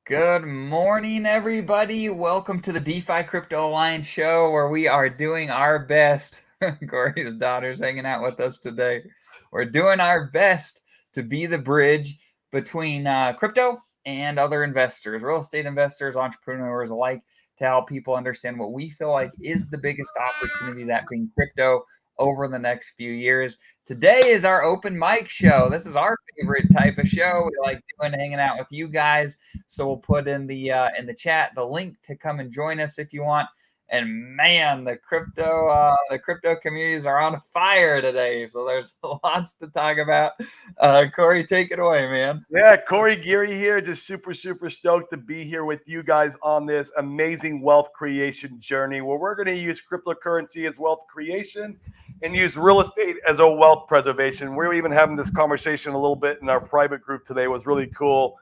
Good morning, everybody. Welcome to the DeFi Crypto Alliance show where we are doing our best. Corey's daughter's hanging out with us today. We're doing our best to be the bridge between crypto and other investors, real estate investors, entrepreneurs alike, to help people understand what we feel like is the biggest opportunity, that being crypto, over the next few years. Today is our open mic show. This is our favorite type of show. We like doing hanging out with you guys. So we'll put in the chat the link to come and join us if you want. And man, the crypto communities are on fire today. So there's lots to talk about. Corey, take it away, man. Yeah, Corey Geary here. Just super stoked to be here with you guys on this amazing wealth creation journey where we're going to use cryptocurrency as wealth creation and use real estate as a wealth preservation. We're even having this conversation a little bit in our private group today. It was really cool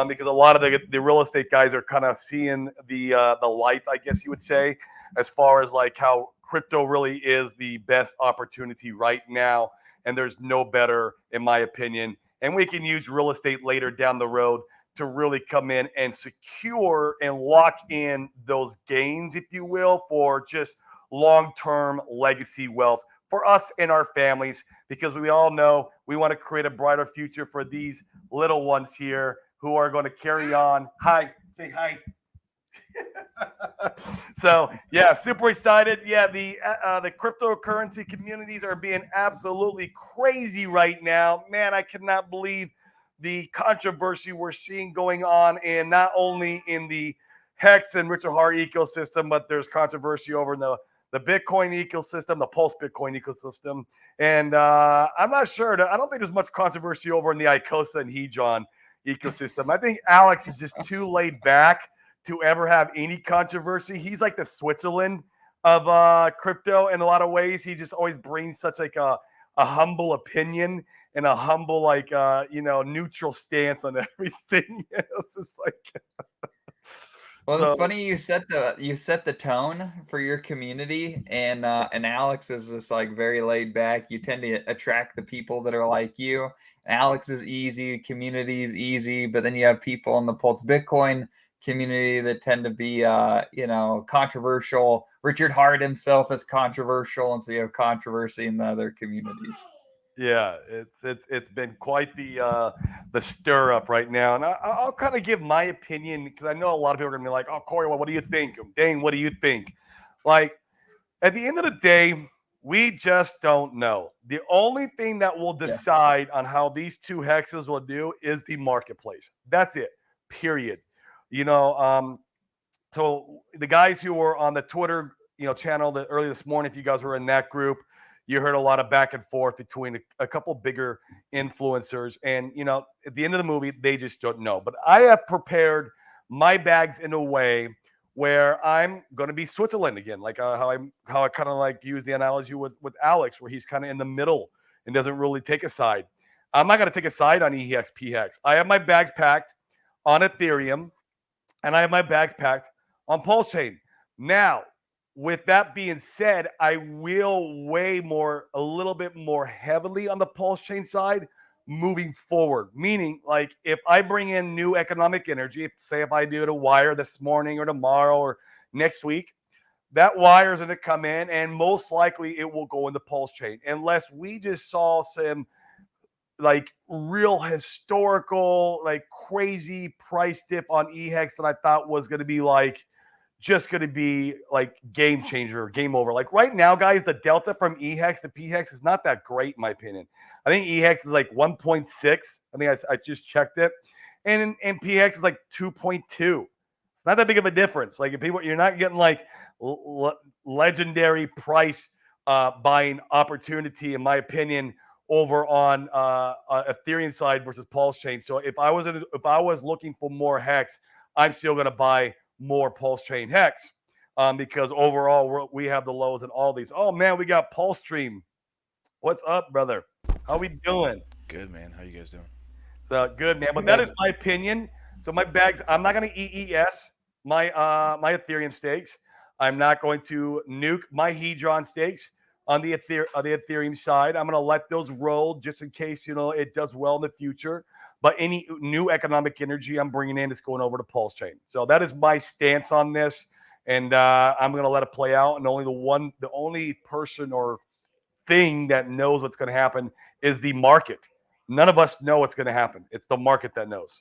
because a lot of the real estate guys are kind of seeing the light, I guess you would say, as far as like how crypto really is the best opportunity right now. And there's no better, in my opinion. And we can use real estate later down the road to really come in and secure and lock in those gains, if you will, for just long-term legacy wealth for us and our families, because we all know we want to create a brighter future for these little ones here who are going to carry on. Hi, say hi. So yeah, super excited. Yeah, the cryptocurrency communities are being absolutely crazy right now. Man, I cannot believe the controversy we're seeing going on, and not only in the Hex and Richard Hart ecosystem, but there's controversy over in the Bitcoin ecosystem, the Pulse Bitcoin ecosystem, and I'm not sure. I don't think there's much controversy over in the Icosa and Hedron ecosystem. I think Alex is just too laid back to ever have any controversy. He's like the Switzerland of crypto in a lot of ways. He just always brings such like a humble opinion and a humble neutral stance on everything. It's just like Well, it's funny you set the tone for your community, and Alex is just like very laid back. You tend to attract the people that are like you. Alex is easy, community is easy, but then you have people in the Pulse Bitcoin community that tend to be controversial. Richard Hart himself is controversial, and so you have controversy in the other communities. Yeah, it's been quite the stir up right now, and I'll kind of give my opinion because I know a lot of people are gonna be like, "Oh, Corey, what do you think?" Dane, what do you think? Like at the end of the day, we just don't know. The only thing that will decide on how these two hexes will do is the marketplace. That's it. Period. You know, so the guys who were on the Twitter, channel that early this morning, if you guys were in that group, you heard a lot of back and forth between a couple bigger influencers. And, at the end of the movie, they just don't know. But I have prepared my bags in a way where I'm going to be Switzerland again, like how I kind of like use the analogy with Alex, where he's kind of in the middle and doesn't really take a side. I'm not going to take a side on ehex, phex. I have my bags packed on Ethereum, and I have my bags packed on Pulse Chain. Now, with that being said, I will weigh a little bit more heavily on the Pulse Chain side moving forward. Meaning, like if I bring in new economic energy, say if I do a wire this morning or tomorrow or next week, that wire is going to come in and most likely it will go in the Pulse Chain, unless we just saw some like real historical, like crazy price dip on ehex that I thought was going to be like just going to be like game changer, game over. Like right now, guys, the delta from ehex to phex is not that great, in my opinion. I think ehex is like 1.6. I think I just checked it, and phex is like 2.2. It's not that big of a difference. Like if people, you're not getting like legendary price buying opportunity, in my opinion, over on Ethereum side versus Pulse Chain. So if I was looking for more hex, I'm still going to buy more Pulse Chain hex because overall we have the lows in all these. Oh man, we got Pulse Stream. What's up, brother? How we doing? Good, man. How you guys doing? So good, man. But that is my opinion. So my bags, I'm not going to EES my my Ethereum stakes. I'm not going to nuke my Hedron stakes on the Ethereum side. I'm going to let those roll just in case it does well in the future. but any new economic energy I'm bringing in is going over to Pulse Chain. So that is my stance on this, and I'm going to let it play out. And the only person or thing that knows what's going to happen is the market. None of us know what's going to happen. It's the market that knows.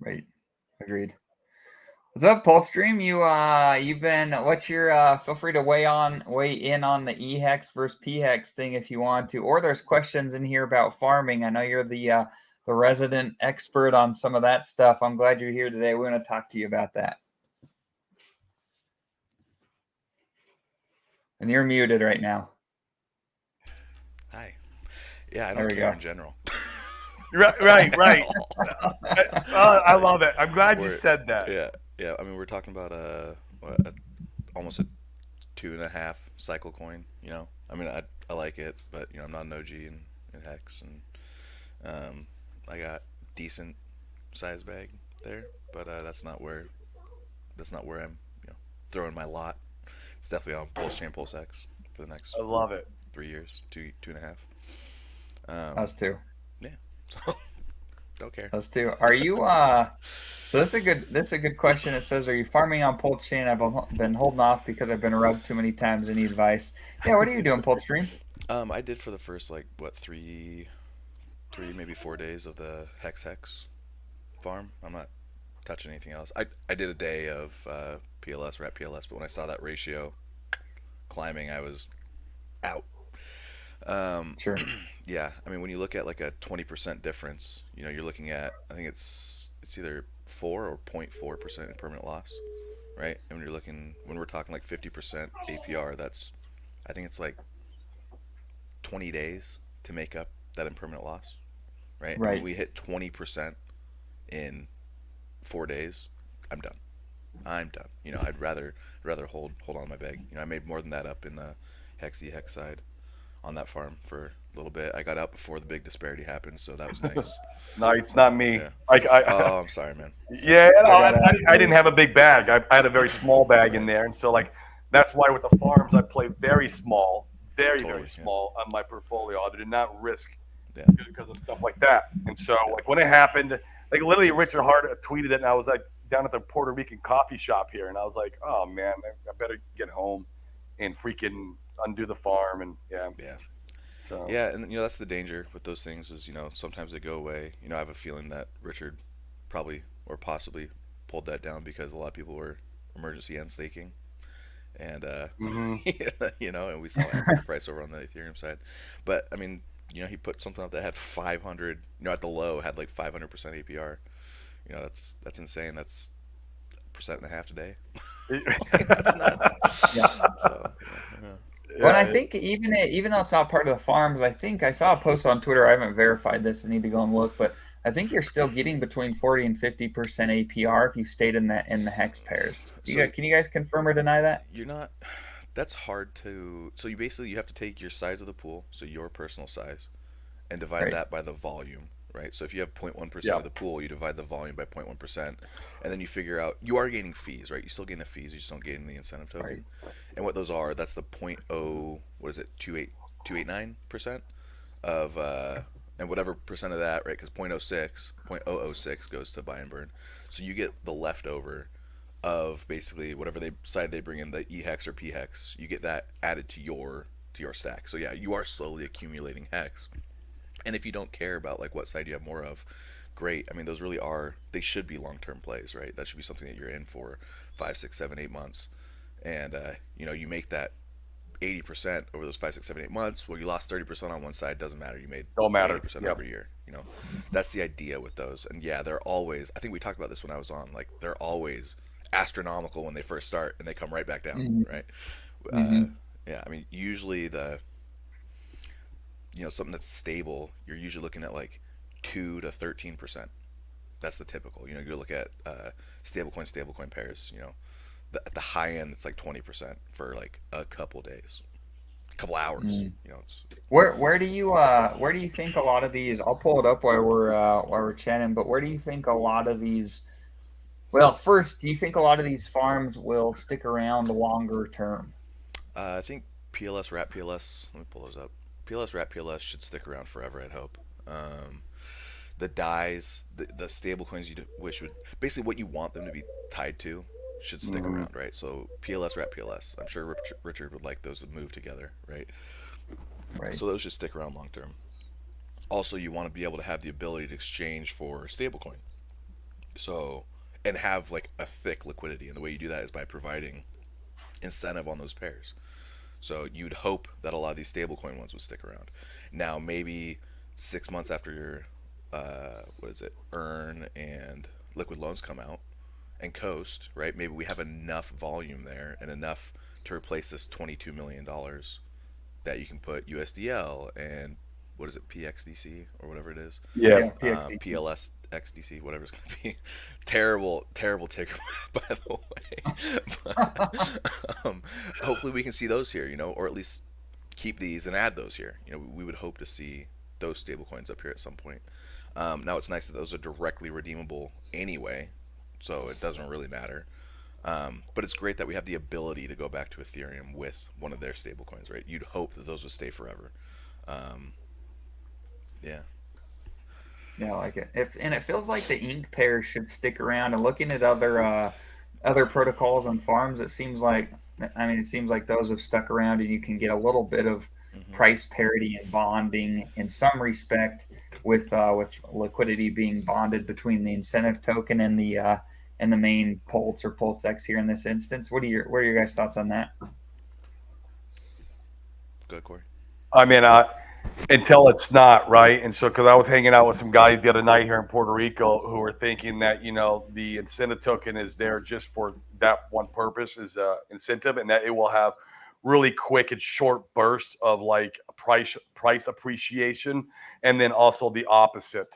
Right. Agreed. What's up, Pulse you've been what's your feel free to weigh in on the ehex versus phex thing if you want to, or there's questions in here about farming. I know you're the resident expert on some of that stuff. I'm glad you're here today. We're going to talk to you about that. And you're muted right now. Hi. Yeah, I There don't we care go. in general. Right. I love it. I'm glad you We're said that. yeah. I mean, we're talking about almost a 2.5 cycle coin. I mean, I like it, but I'm not an OG in hex, and I got decent size bag there, but that's not where I'm throwing my lot. It's definitely on Pulse Chain Pulse X for the next I love it. 3 years, 2.5. Us too. Yeah, so don't care. Us too. Are you so this is a good question. It says, are you farming on Pulse Chain? I've been holding off because I've been rubbed too many times and need advice. Yeah, what are you doing, Pulse Stream? I did for the first like what 3 maybe 4 days of the hex farm. I'm not touching anything else. I did a day of PLS, rat PLS, but when I saw that ratio climbing, I was out. Um, Sure. yeah, I mean when you look at like a 20% difference, you're looking at, I think it's either 4 or 0.4% in permanent loss, right? And when we're talking like 50% APR, that's, I think it's like 20 days to make up that impermanent loss, right? And when Right. we hit 20% in 4 days, I'm done. I'm done. I'd rather hold on to my bag. I made more than that up in the hex side on that farm for a little bit. I got out before the big disparity happened, so that was nice. Nice, So not me. yeah. I Oh, I'm sorry, man. yeah, no, I got I didn't have a big bag. I had a very small bag in Right. there, and so like that's why with the farms I play very small, very Totally. Yeah. small on my portfolio. I did not risk Yeah. because of stuff like that. And so Yeah. like when it happened, like literally Richard Hart tweeted it, and I was like down at the Puerto Rican coffee shop here, and I was like, oh man, I better get home and freaking undo the farm, and yeah, Yeah. so Yeah, and that's the danger with those things is sometimes they go away. I have a feeling that Richard probably or possibly pulled that down because a lot of people were emergency end staking, and hmm and we saw what happened with the price over on the Ethereum side. But I mean, he put something up that had 500, at the low had like 500% APR. That's insane. That's 1.5% today. That's nuts. yeah. So yeah. Well, and I yeah, think even though it's not part of the farms, I think I saw a post on Twitter. I haven't verified this. I need to go and look, but I think you're still getting between 40 and 50% APR if you stayed in the hex pairs. So Can you guys confirm or deny that? you're not. That's hard to. So you have to take your size of the pool, so your personal size, and divide Right. that by the volume, right? So if you have 0.1% yeah. of the pool, you divide the volume by 0.1%, and then you figure out you are gaining fees, right? You still gain the fees, you just don't gain the incentive Right. token. And what those are, that's the point oh, what is it, 2.89% of and whatever percent of that, right? Because 0.06 goes to buy and burn, so you get the leftover of basically whatever side they bring in, the ehex or phex. You get that added to your stack. So yeah, you are slowly accumulating hex. And if you don't care about like what side you have more of, great. I mean, those really are, they should be long term plays, right? That should be something that you're in for 5, 6, 7, 8 months, and you make that 80% over those 5, 6, 7, 8 months. Well, you lost 30% on one side, doesn't matter. You made Don't matter. 80% Yep. every year. That's the idea with those. And yeah, they're always. I think we talked about this when I was on. Like they're always astronomical when they first start, and they come right back down, Hmm. right? Uh, Hmm. yeah, I mean, usually something that's stable, you're usually looking at like 2 to 13%. That's the typical. You look at stablecoin pairs. At the high end, it's like 20% for like a couple days, a couple hours. Mm. It's Where do you think a lot of these? I'll pull it up while we're chatting. But where do you think a lot of these? Well, first, do you think a lot of these farms will stick around longer term? I think PLS Rat PLS. Let me pull those up. PLS Rat PLS should stick around forever. I'd hope. Um, the dies, the stable coins you wish would basically what you want them to be tied to should stick Mhm. around, right? So PLS, wrap PLS. I'm sure Richard would like those to move together, right? Right. So those should stick around long term. Also, you want to be able to have the ability to exchange for stablecoin. So and have like a thick liquidity, and the way you do that is by providing incentive on those pairs. So you'd hope that a lot of these stablecoin ones would stick around. Now maybe 6 months after your what is it, earn and liquid loans come out and coast, right? Maybe we have enough volume there and enough to replace this $22 million that you can put USDL and what is it, PXDC or whatever it is, Yeah. Yeah, PXD. PLS XDC, whatever it's going to be. Terrible, terrible ticker, by the way. But, hopefully we can see those here, or at least keep these and add those here. We would hope to see those stable coins up here at some point. Now it's nice that those are directly redeemable anyway, so it doesn't really matter. But it's great that we have the ability to go back to Ethereum with one of their stable coins, right? You'd hope that those would stay forever. Um, yeah. Yeah, I like it. And it feels like the ink pair should stick around. And looking at other protocols and farms, it seems like those have stuck around, and you can get a little bit of Hmm. price parity and bonding in some respect with liquidity being bonded between the incentive token and the main Pulse or Pulse X here in this instance. What are your guys' thoughts on that? Go ahead, Corey. I mean, until it's not right. And so, because I was hanging out with some guys the other night here in Puerto Rico who were thinking that the incentive token is there just for that one purpose, is incentive, and that it will have really quick and short bursts of like price appreciation, and then also the opposite.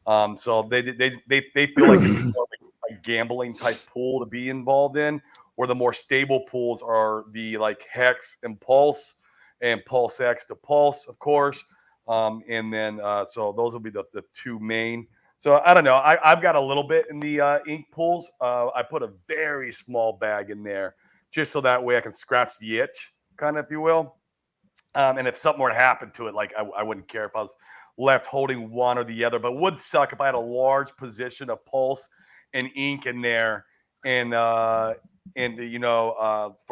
So they feel like it's more like a gambling type pool to be involved in, where the more stable pools are the like Hex and Pulse and Pulse X to Pulse, of course. And then so those will be the two main. So I don't know. I've got a little bit in the ink pools. I put a very small bag in there just so that way I can scratch the itch, kind of, if you will. And if something were to happen to it, like I wouldn't care if I was left holding one or the other, but it would suck if I had a large position of Pulse and ink in there. And for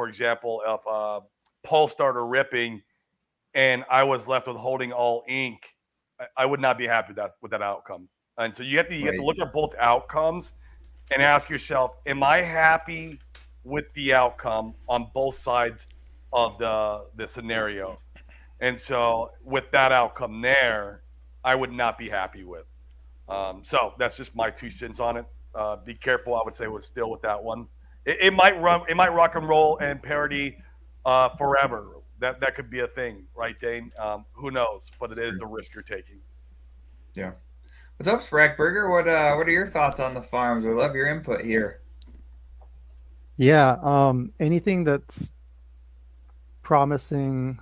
example, if Pulse started ripping and I was left with holding all ink, I would not be happy with that outcome. And so you have to Right. look at both outcomes and ask yourself, am I happy with the outcome on both sides of the scenario? And so with that outcome there, I would not be happy with. So that's just my 2 cents on it. Be careful, I would say, still with that one. It might run, it might rock and roll and parody forever. That could be a thing, right, Dane? Who knows? But it is Sure. the risk you're taking. Yeah. What's up, Sprackburger? What are your thoughts on the farms? We love your input here. Yeah, anything that's promising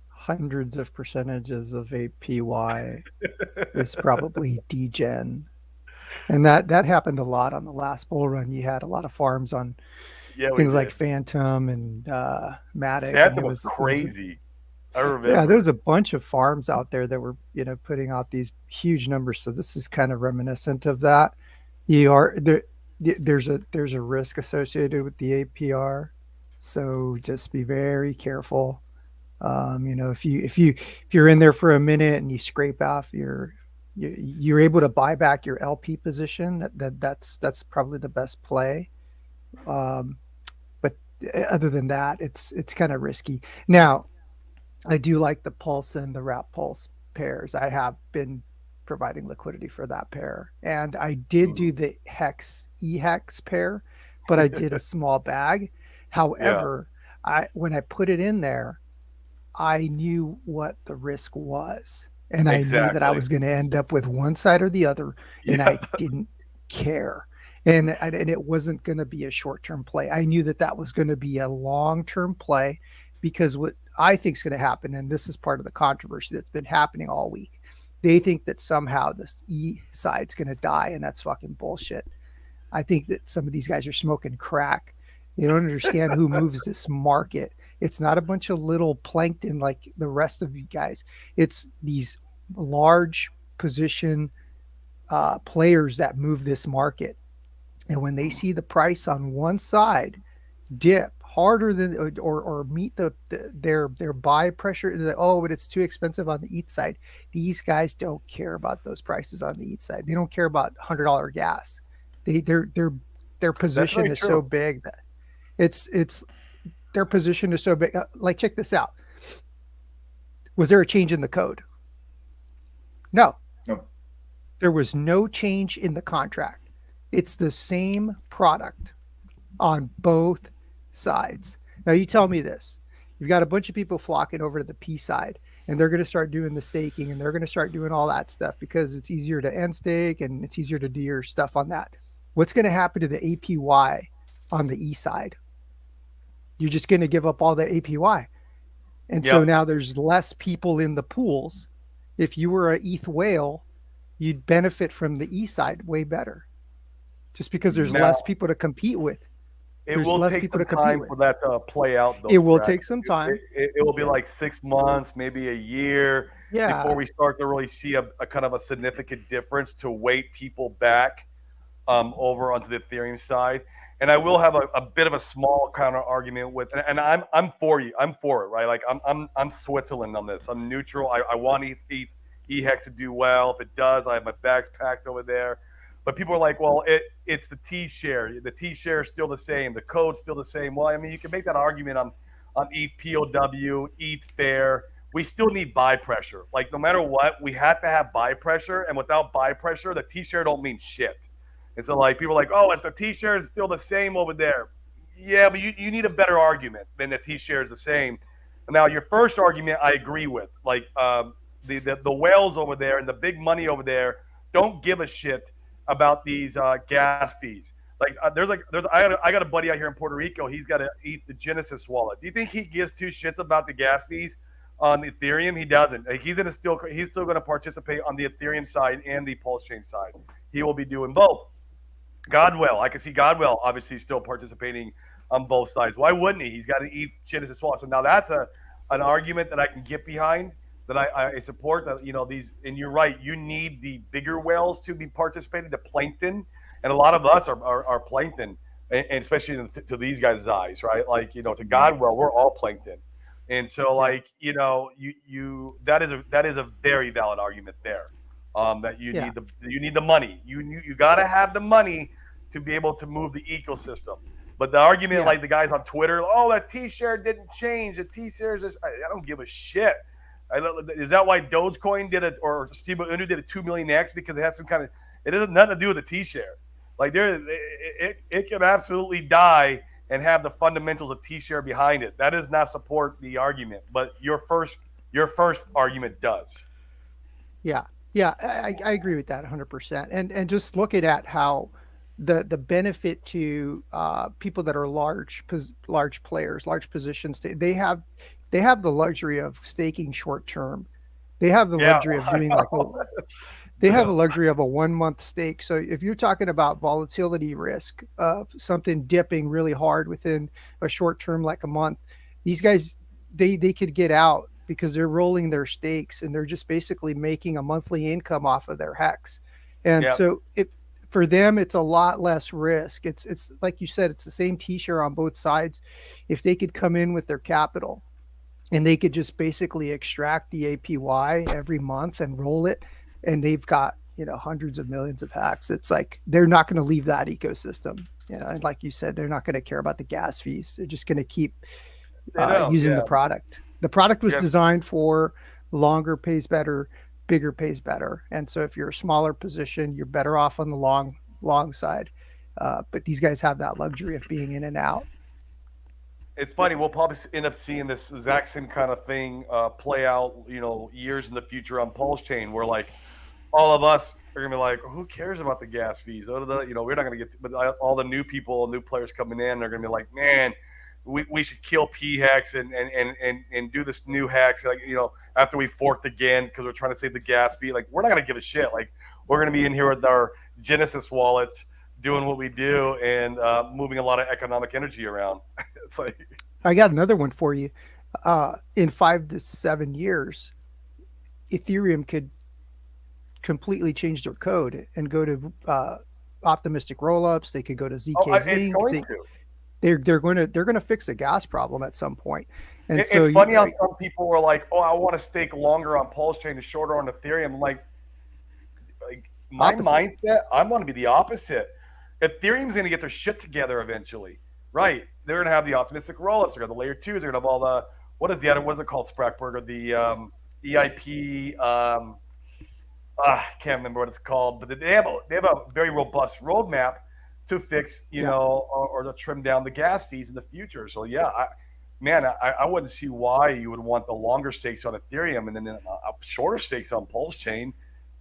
hundreds of percentages of APY is probably degen. And that happened a lot on the last bull run. You had a lot of farms on Yeah, we things like did. Phantom and Matic, and That there was was there was a, crazy. I yeah, there remember. was a bunch of farms out there that were putting out these huge numbers. So this is kind of reminiscent of that. You are there. There's a risk associated with the APR, so just be very careful. If you're in there for a minute and you scrape off you're able to buy back your LP position. That's probably the best play. Um, but other than that, it's kind of risky. Now, I do like the Pulse and the Wrap Pulse pairs. I have been providing liquidity for that pair, and I did do Mhm. the Hex ehex pair, but I did a small bag. Yeah, However, I when I put it in there, I knew what the risk was. And I knew that I exactly. was going to end up with one side or the other, and Yeah, I didn't care. And it wasn't going to be a short term play. I knew that was going to be a long term play, because what I think is going to happen, and this is part of the controversy that's been happening all week, they think that somehow this E side's going to die, and that's fucking bullshit. I think that some of these guys are smoking crack. They don't understand who moves this market. It's not a bunch of little plankton like the rest of you guys. It's these large position players that move this market. And when they see the price on one side dip harder than or meet their buy pressure, they're like, oh, but it's too expensive on the ETH side. These guys don't care about those prices on the ETH side. They don't care about $100 gas. Their That's position very is so true. big that it's their position is so big. Like, check this out. Was there a change in the code? No, Nope. there was no change in the contract. It's the same product on both sides. Now, you tell me this. You've got a bunch of people flocking over to the P side, and they're going to start doing the staking, and they're going to start doing all that stuff because it's easier to end stake and it's easier to do your stuff on that. What's going to happen to the APY on the E side? You're just going to give up all the APY. And so Yep. now there's less people in the pools. If you were a ETH whale, you'd benefit from the E side way better just because there's Now less people to compete with. it There's will less take people some to compete time with. for that to play out, though, It will Scratch. take some time. It will be Yeah. like 6 months, maybe a year before Yeah. we start to really see a kind of a significant difference to weight people back over onto the Ethereum side. And I will have a bit of a small counter argument with, and I'm for you. I'm for it, right? Like I'm Switzerland on this. I'm neutral. I want ehex to do well. If it does, I have my bags packed over there. But people are like, well, it's the T share. The T share is still the same. The code's still the same. Well, I mean, you can make that argument on ETH POW, ETH Fair. We still need buy pressure. Like no matter what, we have to have buy pressure. And without buy pressure, the T share don't mean shit. And so like people are like, oh, it's the T-share is still the same over there. Yeah, but you need a better argument than the T-share is the same. Now your first argument I agree with. Like the whales over there and the big money over there don't give a shit about these gas fees. There's I got a buddy out here in Puerto Rico. He's got to eat the Genesis wallet. Do you think he gives two shits about the gas fees on Ethereum? He doesn't. Like, he's still going to participate on the Ethereum side and the Pulse Chain side. He will be doing both. Godwell, I can see Godwell obviously still participating on both sides. Why wouldn't he? He's got to eat Genesis wallet. So now that's an argument that I can get behind, that I support. That these, and you're right. You need the bigger whales to be participating, the plankton, and a lot of us are plankton, and especially to these guys' eyes, right? Like to Godwell, we're all plankton, and so Yeah. like you that is a very valid argument there. That Yeah. you need the money. You got to have the money to be able to move the ecosystem. But the argument, Yeah. like the guys on Twitter, oh, that T-share didn't change. The T-share is just, I don't give a shit. Is that why Dogecoin did it, or Steve Unu did a 2 million X, because it has some kind of, it has nothing to do with the T-share. Like it can absolutely die and have the fundamentals of T-share behind it. That does not support the argument, but your first argument does. Yeah. Yeah. I agree with that 100%. And just looking at how the benefit to people that are large players, large positions, they have the luxury of staking short term. They have the Yeah, luxury of I doing like a know. they have a luxury of a 1 month stake. So if you're talking about volatility risk of something dipping really hard within a short term, like a month, these guys, they could get out because they're rolling their stakes and they're just basically making a monthly income off of their hex. And Yeah. so it, for them, it's a lot less risk. It's like you said, it's the same t-shirt on both sides. If they could come in with their capital and they could just basically extract the APY every month and roll it, and they've got hundreds of millions of hacks. It's like they're not going to leave that ecosystem. And like you said, they're not going to care about the gas fees. They're just going to keep They don't. using Yeah. the product. The product was Yeah. designed for longer pays better, bigger pays better. And so if you're a smaller position, you're better off on the long side. But these guys have that luxury of being in and out. It's funny. We'll probably end up seeing this exact same kind of thing play out, years in the future on Pulse Chain, where like all of us are gonna be like, who cares about the gas fees? We're not gonna get, but all the new people, new players coming in, they're gonna be like, man, we should kill phex and do this new hex, like after we forked again because we're trying to save the gas fee. Like we're not gonna give a shit. Like we're gonna be in here with our Genesis wallets doing what we do and moving a lot of economic energy around. It's like, I got another one for you. In 5 to 7 years, Ethereum completely change their code and go to optimistic rollups. They could go to Oh, ZK it's Zinc. going They to. they're going to fix the gas problem at some point. And so It's you, funny how some people were like, "Oh, I want to stake longer on Pulse Chain and shorter on Ethereum." Like my opposite. mindset, I want to be the opposite. Ethereum's going to get their shit together eventually, right? They're going to have the optimistic rollups. They're going to have the layer twos. They're going to have all the what is it called, Sprackberger? The EIP. I can't remember what it's called, but they have a very robust roadmap to fix, Yeah. or to trim down the gas fees in the future. So yeah, I wouldn't see why you would want the longer stakes on Ethereum and then shorter stakes on Pulse Chain.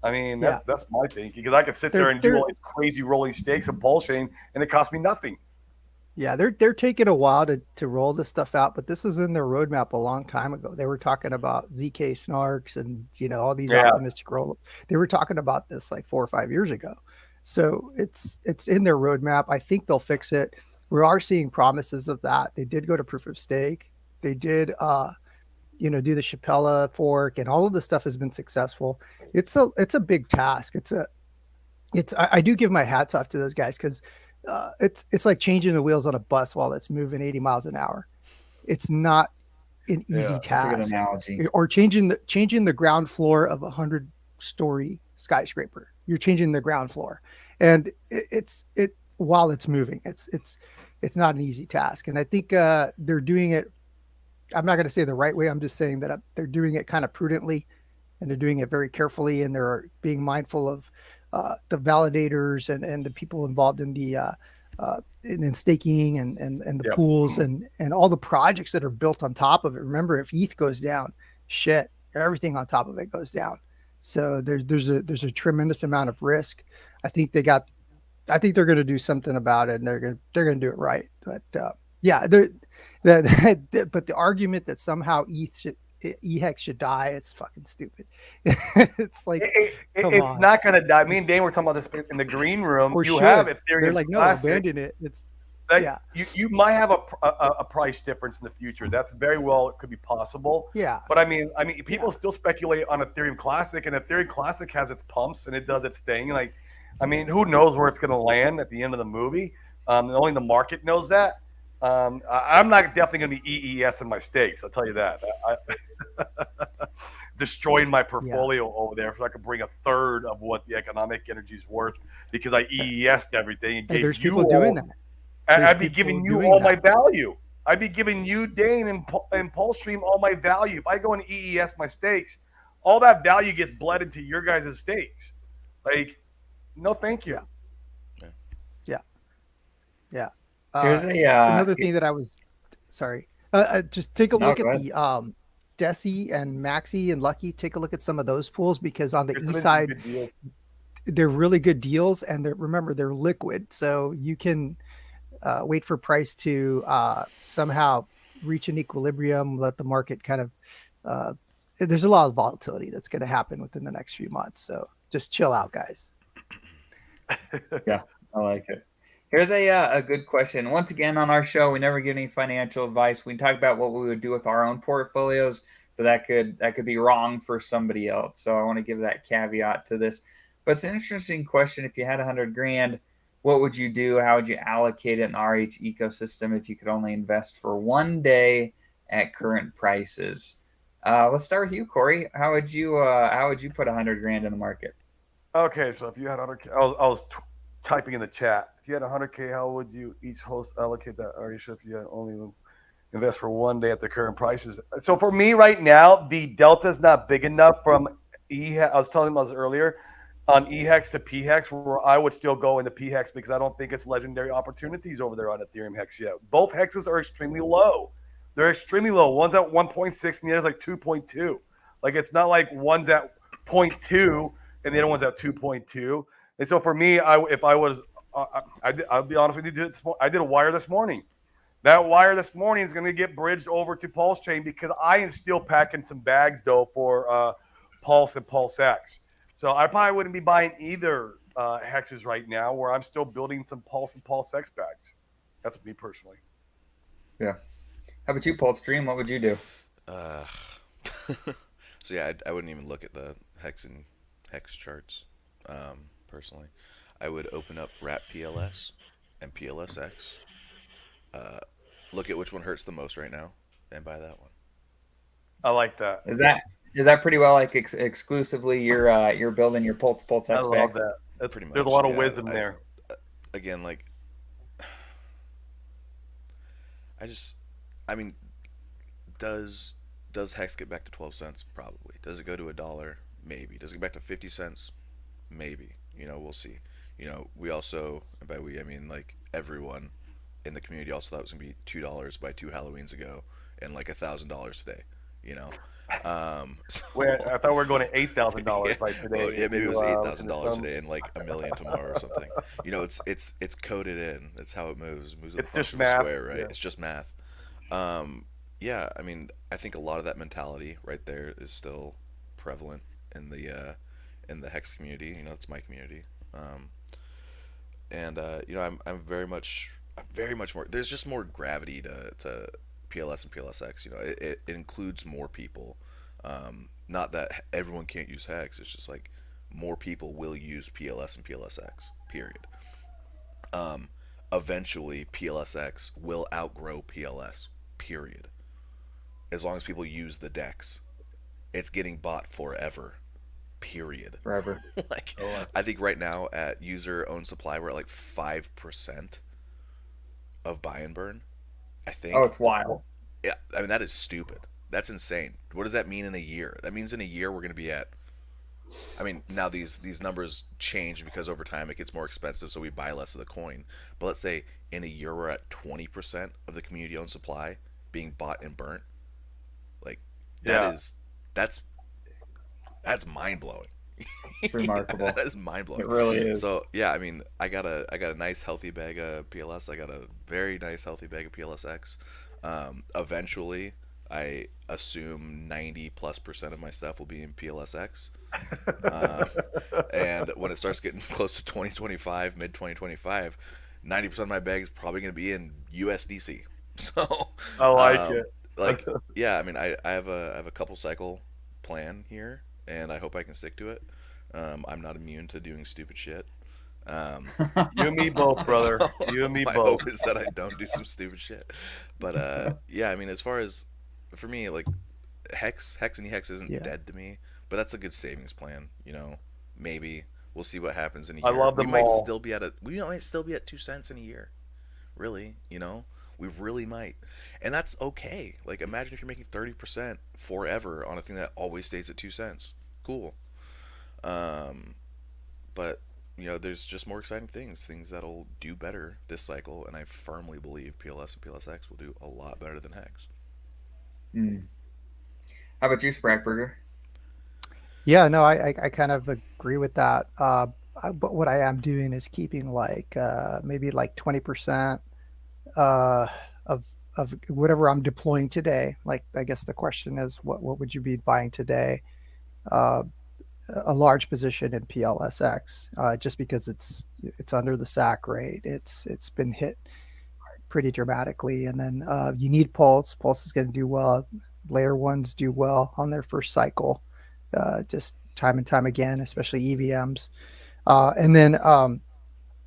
I mean, Yeah. that's my thinking because I could sit there They're and do they're all these crazy rolling stakes on Pulse Chain and it cost me nothing. Yeah, they're taking a while to roll this stuff out, but this is in their roadmap a long time ago. They were talking about ZK snarks and all these Yeah, optimistic roll. They were talking about this like 4 or 5 years ago. So it's in their roadmap. I think they'll fix it. We are seeing promises of that. They did go to proof of stake. They did do the Chapella fork, and all of this stuff has been successful. It's a big task. I do give my hats off to those guys because it's like changing the wheels on a bus while it's moving 80 miles an hour. It's not an easy yeah. That's a good task. analogy. Or changing the ground floor of a 100-story skyscraper. You're changing the ground floor, and it while it's moving. It's not an easy task, and I think they're doing it. I'm not going to say the right way. I'm just saying that they're doing it kind of prudently, and they're doing it very carefully, and they're being mindful of the validators and the people involved in the in staking and the Yep. pools and all the projects that are built on top of it. Remember, if ETH goes down, shit, everything on top of it goes down. So there's a tremendous amount of risk. I think they're going to do something about it, and they're going to do it right. But yeah, but the argument that somehow ehex should die, it's fucking stupid. It's like, come It's on. not going to die. Me and Dane were talking about this in the green room. Or You should. have They're Ethereum like, no, Classic. abandon it. It's Like, yeah, you might have a price difference in the future. That's very well, it could be possible. yeah, But people still speculate on Ethereum Classic, and Ethereum Classic has its pumps and it does its thing. Like, who knows where it's going to land at the end of the movie? Only the market knows that. I'm not definitely going to be EES in my stakes. I'll tell you that. Destroying my portfolio over there so I could bring a third of what the economic energy is worth because I EES'd everything and and gave there's you people all. doing that. I'd be people giving you doing all my that. value. I'd be giving you, Dane, and Pulsestream all my value. If I go and EES my stakes, all that value gets bled into your guys' stakes. Like, no, thank you. Yeah. Yeah, yeah. Here's Another thing that I was sorry. Just take a no, look go at ahead. the Desi and Maxi and Lucky. Take a look at some of those pools because on the There's east some side, good deals. they're really good deals, and remember they're liquid, so you can wait for price to somehow reach an equilibrium, let the market kind of. There's a lot of volatility that's going to happen within the next few months, so just chill out, guys. Yeah, I like it. Here's a good question. Once again, on our show, we never give any financial advice. We talk about what we would do with our own portfolios, but that could be wrong for somebody else. So I want to give that caveat to this. But it's an interesting question. If you had 100 grand, what would you do? How would you allocate it in the RH ecosystem if you could only invest for one day at current prices? Let's start with you, Corey. How would you put 100 grand in the market? Okay, so if you had 100K, I was typing in the chat. If you had 100K, how would you each host allocate that? Arisha, if you had only invest for one day at the current prices. So for me right now, the delta is not big enough from I was telling us earlier on ehex to phex, where I would still go into phex because I don't think it's legendary opportunities over there on Ethereum hex yet. Both hexes are extremely low. They're extremely low. One's at 1.6 and the other's like 2.2. Like it's not like one's at 0.2 and the other one's at 2.2. And so for me, I'll be honest with you, I did a wire this morning. That wire this morning is going to get bridged over to Pulse Chain because I am still packing some bags though for Pulse and Pulse X. So I probably wouldn't be buying either hexes right now, where I'm still building some Pulse and Pulse X bags. That's me personally. Yeah. How about you, Pulse Stream? What would you do? So yeah, I wouldn't even look at the hex charts. Personally, I would open up wrap PLS and PLSX. Uh, Look at which one hurts the most right now, and buy that one. I like that. Is that pretty well like exclusively you're building your Pulse I X love specs? that. Pretty There's a much, lot of yeah. wisdom there. Again, like I just, I mean, does does hex get back to 12 cents? Probably. Does it go to a dollar? Maybe. Does it get back to 50 cents? Maybe. We'll see. We also, and by we I mean like everyone in the community also thought it was gonna be $2 by two Halloweens ago, and like $1,000 today. You know, so I thought we were going to $8,000 yeah, by well, today yeah, maybe it was eight thousand into dollars some. today and like a million tomorrow or something. It's coded in. That's how it moves. It moves with the It's just function of the math. square, right? Yeah. It's just math. Um, yeah, I mean, I think a lot of that mentality right there is still prevalent in the hex community. It's my community. Um, and I'm very much more. There's just more gravity to PLS and PLSX. It includes more people. Not that everyone can't use hex. It's just like more people will use PLS and PLSX. Period. Um, Eventually, PLSX will outgrow PLS. Period. As long as people use the decks, it's getting bought forever. Period. Forever. Like, Oh, I think right now at user owned supply, we're at like 5% of buy and burn. I Oh, think. it's wild. Yeah, I mean, that is stupid. That's insane. What does that mean in a year? That means in a year we're going to be at. I mean, now these numbers change because over time it gets more expensive, so we buy less of the coin. But let's say in a year we're at 20% of the community owned supply being bought and burnt. Like, that yeah. is that's that's mind blowing. It's remarkable. That is mind blowing. It really is. So yeah, I mean, I got a nice healthy bag of PLS. I got a very nice healthy bag of PLSX. Eventually, I assume 90+% of my stuff will be in PLSX. Uh, and when it starts getting close to 2025, mid 2025, 90% of my bag is probably going to be in USDC. So, I like um, it. like, yeah, I mean, I have a couple cycle plan here, and I hope I can stick to it. I'm not immune to doing stupid shit. Um, You and me both, brother. so You and me my both. hope is that I don't do some stupid shit. But yeah, I mean, as far as for me, like hex and ehex isn't Yeah. dead to me, but that's a good savings plan. Maybe we'll see what happens in a I year. love them all. We might still be at 2 cents in a year. Really, we really might, and that's okay. Like, imagine if you're making 30% forever on a thing that always stays at 2 cents. Cool. Um, but there's just more exciting things that'll do better this cycle, and I firmly believe PLS and PLSX will do a lot better than Hex. Hmm. How about you, Sprackburger? Yeah, no, I kind of agree with that. But what I am doing is keeping like maybe like 20% uh, of whatever I'm deploying today. Like, I guess the question is, what would you be buying today? Uh, a large position in PLSX, just because it's under the SAC rate. It's been hit pretty dramatically, and then you need Pulse. Pulse is going to do well. Layer ones do well on their first cycle, just time and time again, especially EVMs. And then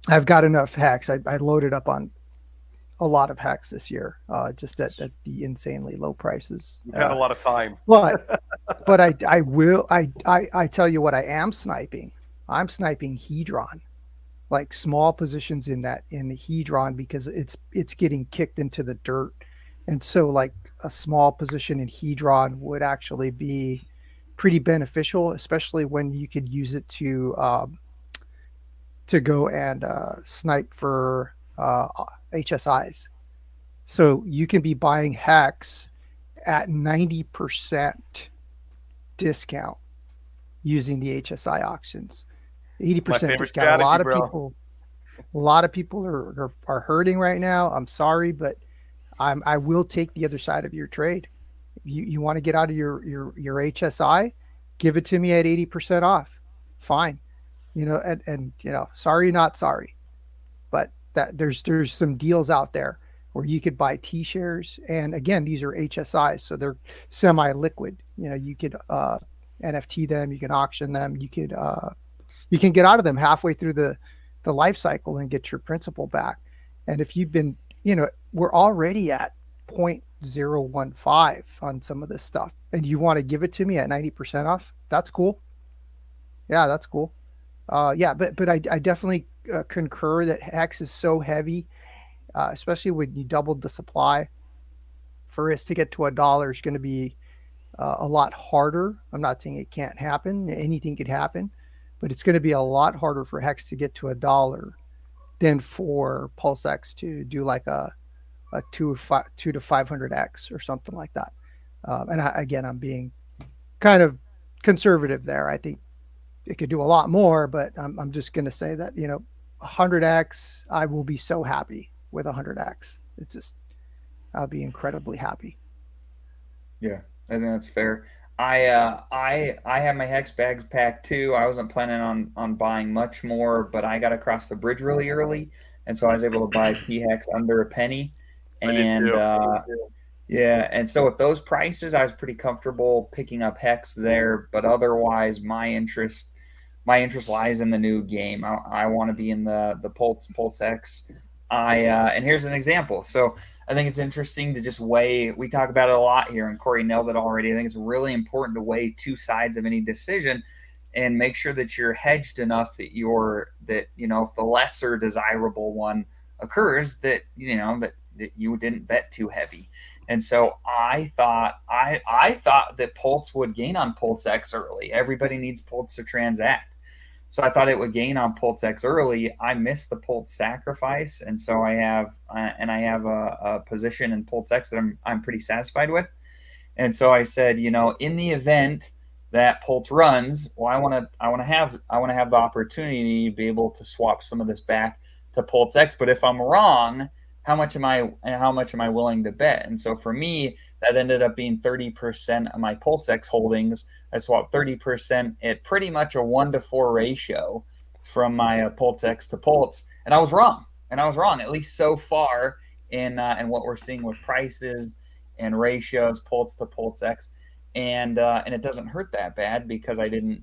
I've got enough hex. I loaded up on a lot of hex this year, just at the insanely low prices. We've had a lot of time. But I tell you what, I am sniping. I'm sniping Hedron, like small positions in the Hedron, because it's getting kicked into the dirt. And so like a small position in Hedron would actually be pretty beneficial, especially when you could use it to go and snipe for HSIs. So you can be buying hex at 90% discount using the HSI auctions. My 80% favorite discount. strategy, bro. A lot of people are hurting right now. I'm sorry, but I will take the other side of your trade. You want to get out of your HSI, give it to me at 80% off. Fine. And sorry, not sorry. But that there's some deals out there where you could buy T shares. And again, these are HSIs, so they're semi liquid. You could NFT them, you can auction them, you can get out of them halfway through the life cycle and get your principal back. And if you've been, we're already at 0.015 on some of this stuff, and you want to give it to me at 90% off, that's cool. Yeah, that's cool. Yeah, but I definitely concur that hex is so heavy, especially when you doubled the supply. For us to get to $1 is going to be a lot harder. I'm not saying it can't happen. Anything could happen, but it's going to be a lot harder for hex to get to $1 than for PulseX to do like a 2 to 500x or something like that. Again, I'm being kind of conservative there. I think it could do a lot more, but I'm just going to say that 100x, I will be so happy with 100x. It's just I'll be incredibly happy. Yeah, I think that's fair. I have my hex bags packed too. I wasn't planning on buying much more, but I got across the bridge really early, and so I was able to buy phex under a penny. I did And too. yeah, and so with those prices, I was pretty comfortable picking up hex there. But otherwise, my interest lies in the new game. I want to be in the Pulse X. And here's an example. So I think it's interesting to just weigh. We talk about it a lot here, and Corey nailed it already. I think it's really important to weigh two sides of any decision, and make sure that you're hedged enough that if the lesser desirable one occurs, that you didn't bet too heavy. And so I thought that Pulse would gain on Pulse X early. Everybody needs Pulse to transact. So I thought it would gain on Pulse X early. I missed the Pulse sacrifice, and so I have a position in Pulse X that I'm pretty satisfied with. And so I said, in the event that Pulse runs, well, I want to have the opportunity to be able to swap some of this back to Pulse X. But if I'm wrong, how much am I willing to bet? And so for me, that ended up being 30% of my Pulse X holdings. I swapped 30% at pretty much a 1-to-4 ratio from my Pulse X to Pulse, and I was wrong. At least so far in what we're seeing with prices and ratios, Pulse to Pulse X, and it doesn't hurt that bad because I didn't.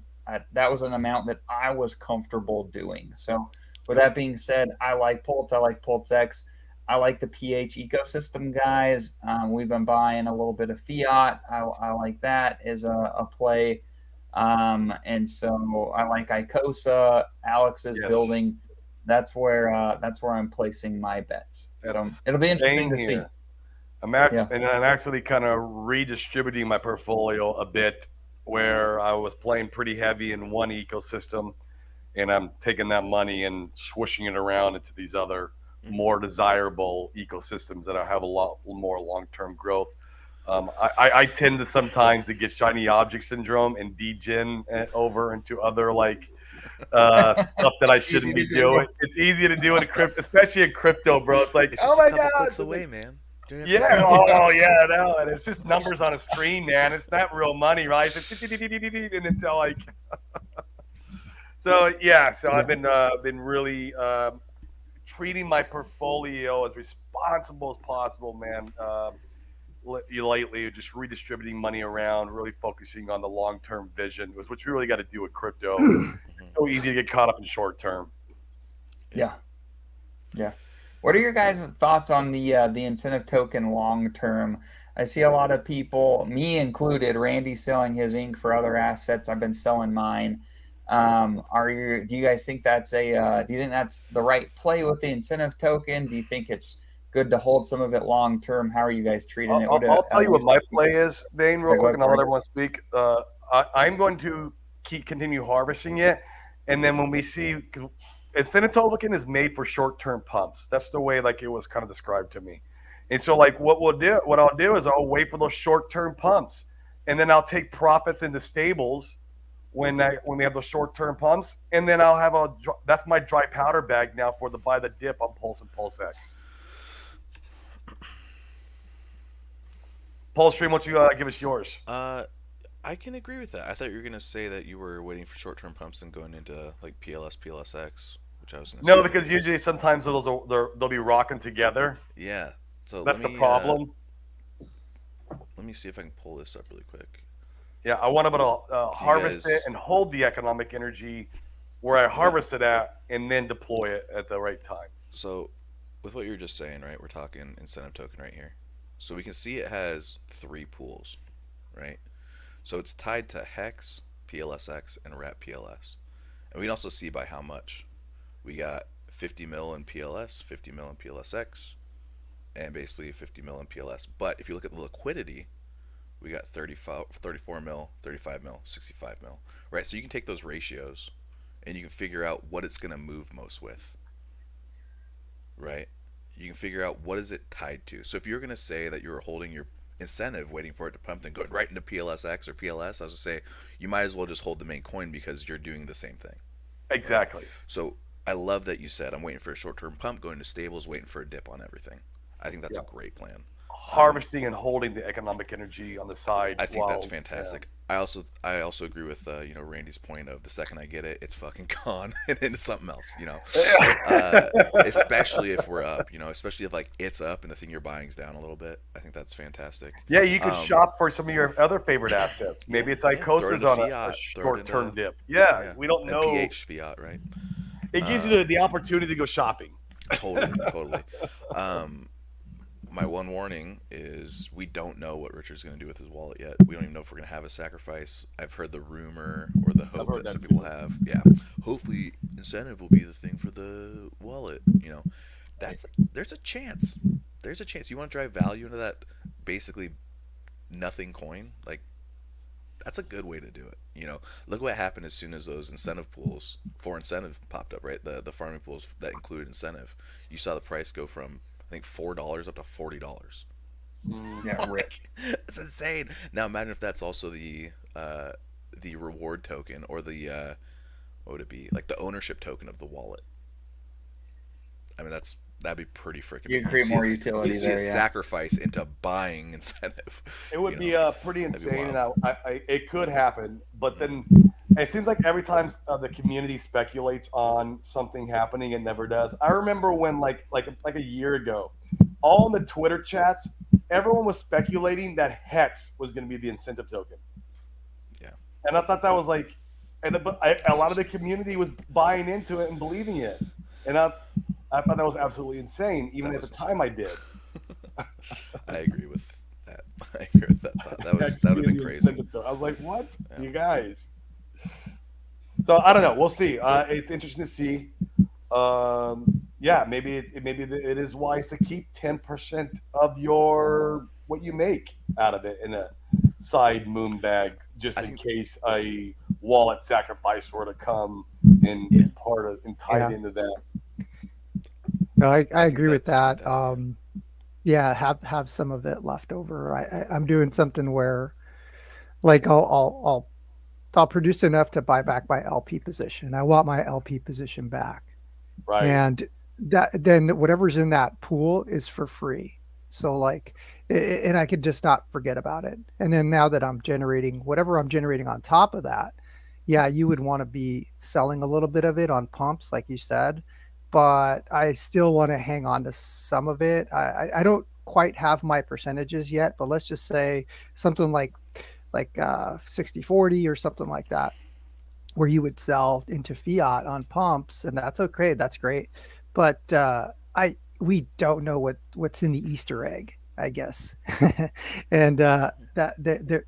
That was an amount that I was comfortable doing. So with that being said, I like Pulse. I like Pulse X. I like the PH ecosystem guys. We've been buying a little bit of fiat. I like that as a play. And so I like Icosa. Alex is building. That's where I'm placing my bets. So it'll be interesting to see. I'm actually kind of redistributing my portfolio a bit, where I was playing pretty heavy in one ecosystem, and I'm taking that money and swishing it around into these other more desirable ecosystems that have a lot more long-term growth. I tend to sometimes to get shiny object syndrome and degen over into other stuff that I shouldn't be doing. It's easy to do in crypto, especially in crypto, bro. It's like, it's just a couple clicks away, man. Yeah, yeah, no, and it's just numbers on a screen, man. It's not real money, right? It's and it's like, so yeah. So I've been really treating my portfolio as responsible as possible, man. Lately, just redistributing money around, really focusing on the long-term vision, was what you really got to do with crypto. It's so easy to get caught up in short-term. Yeah. What are your guys' thoughts on the incentive token long-term? I see a lot of people, me included, Randy selling his ink for other assets. I've been selling mine. Do you guys think that's do you think that's the right play with the incentive token? Do you think it's good to hold some of it long term? How are you guys treating it? I'll tell you what my play is, Dane, real quick, and I'll let everyone speak. I'm going to continue harvesting it, and then when we see, incentive token is made for short-term pumps. That's the way it was kind of described to me. And so what I'll do is I'll wait for those short-term pumps, and then I'll take profits into stables when we have those short-term pumps, and then I'll have that's my dry powder bag now for buy the dip on Pulse and Pulse X. Pulse Stream, why don't you give us yours? I can agree with that. I thought you were gonna say that you were waiting for short-term pumps and going into PLS, PLSX, which I was gonna say. No, because usually sometimes they'll be rocking together. Yeah, so that's the problem. Let me see if I can pull this up really quick. Yeah, I want to be able to Can you harvest it guys? and hold the economic energy where I Yeah. harvest it at, and then deploy it at the right time. So, with what you were just saying, right? We're talking incentive token right here. So we can see it has three pools, right? So it's tied to hex, PLSX, and wrap PLS. And we can also see by how much. We got 50 mil in PLS, 50 mil in PLSX, and basically 50 mil in PLS. But if you look at the liquidity, we got 35, 34 mil, 35 mil, 65 mil, right? So you can take those ratios and you can figure out what it's going to move most with, right? You can figure out what is it tied to. So if you're going to say that you're holding your incentive waiting for it to pump, then going right into PLSX or PLS, I was going to say you might as well just hold the main coin because you're doing the same thing. Exactly. So I love that you said I'm waiting for a short-term pump, going to stables, waiting for a dip on everything. I think that's Yeah. a great plan. Harvesting and holding the economic energy on the side. I think that's while- fantastic. I also agree with Randy's point of the second I get it, it's fucking gone and into something else. Yeah. Especially if we're up. Especially if like it's up and the thing you're buying's down a little bit. I think that's fantastic. Yeah, you could Um, shop for some of your other favorite assets. Maybe it's throw it Icosa's into on a fiat, throw it short-term into dip. Yeah, yeah, we don't and know. PH fiat, right? It gives you the opportunity to go shopping. Totally, totally. My one warning is we don't know what Richard's going to do with his wallet yet. We don't even know if we're going to have a sacrifice. I've heard the rumor or the hope heard that some that people too. have. Yeah, hopefully incentive will be the thing for the wallet. There's a chance. There's a chance. You want to drive value into that basically nothing coin. Like that's a good way to do it. Look what happened as soon as those incentive pools for incentive popped up, right? The farming pools that included incentive. You saw the price go from I think $4 up to $40. Yeah, rip. It's insane. Now imagine if that's also the reward token or the what would it be? Like the ownership token of the wallet. I mean that'd be pretty freaking. You big. create more You utility see a there, yeah. sacrifice into buying incentive. It would be pretty be insane, and wild. it could happen. But then it seems like every time the community speculates on something happening, it never does. I remember when, like a year ago, all in the Twitter chats, everyone was speculating that Hex was going to be the incentive token. Yeah. And I thought that was like, a lot of the community was buying into it and believing it, and I thought that was absolutely insane. Even That at the was time, I did. I agree with that. I agree with that thought. That would have been crazy. I was like, "What, Yeah. you guys?" So I don't know. We'll see. It's interesting to see. Yeah, maybe it is wise to keep 10% of your what you make out of it in a side moon bag, just in case a wallet sacrifice were to come and be part of and tied into that. No, I agree with that's that. fantastic. Yeah, have some of it left over. I'm doing something where, like, I'll produce enough to buy back my LP position. I want my LP position back, Right. and then whatever's in that pool is for free. So like, and I could just not forget about it. And then now that I'm generating whatever I'm generating on top of that, yeah, you would want to be selling a little bit of it on pumps, like you said, but I still want to hang on to some of it. I don't quite have my percentages yet, but let's just say something like 60/40 or something like that, where you would sell into fiat on pumps, and that's okay. That's great. But I we don't know what's in the Easter egg, I guess. And that there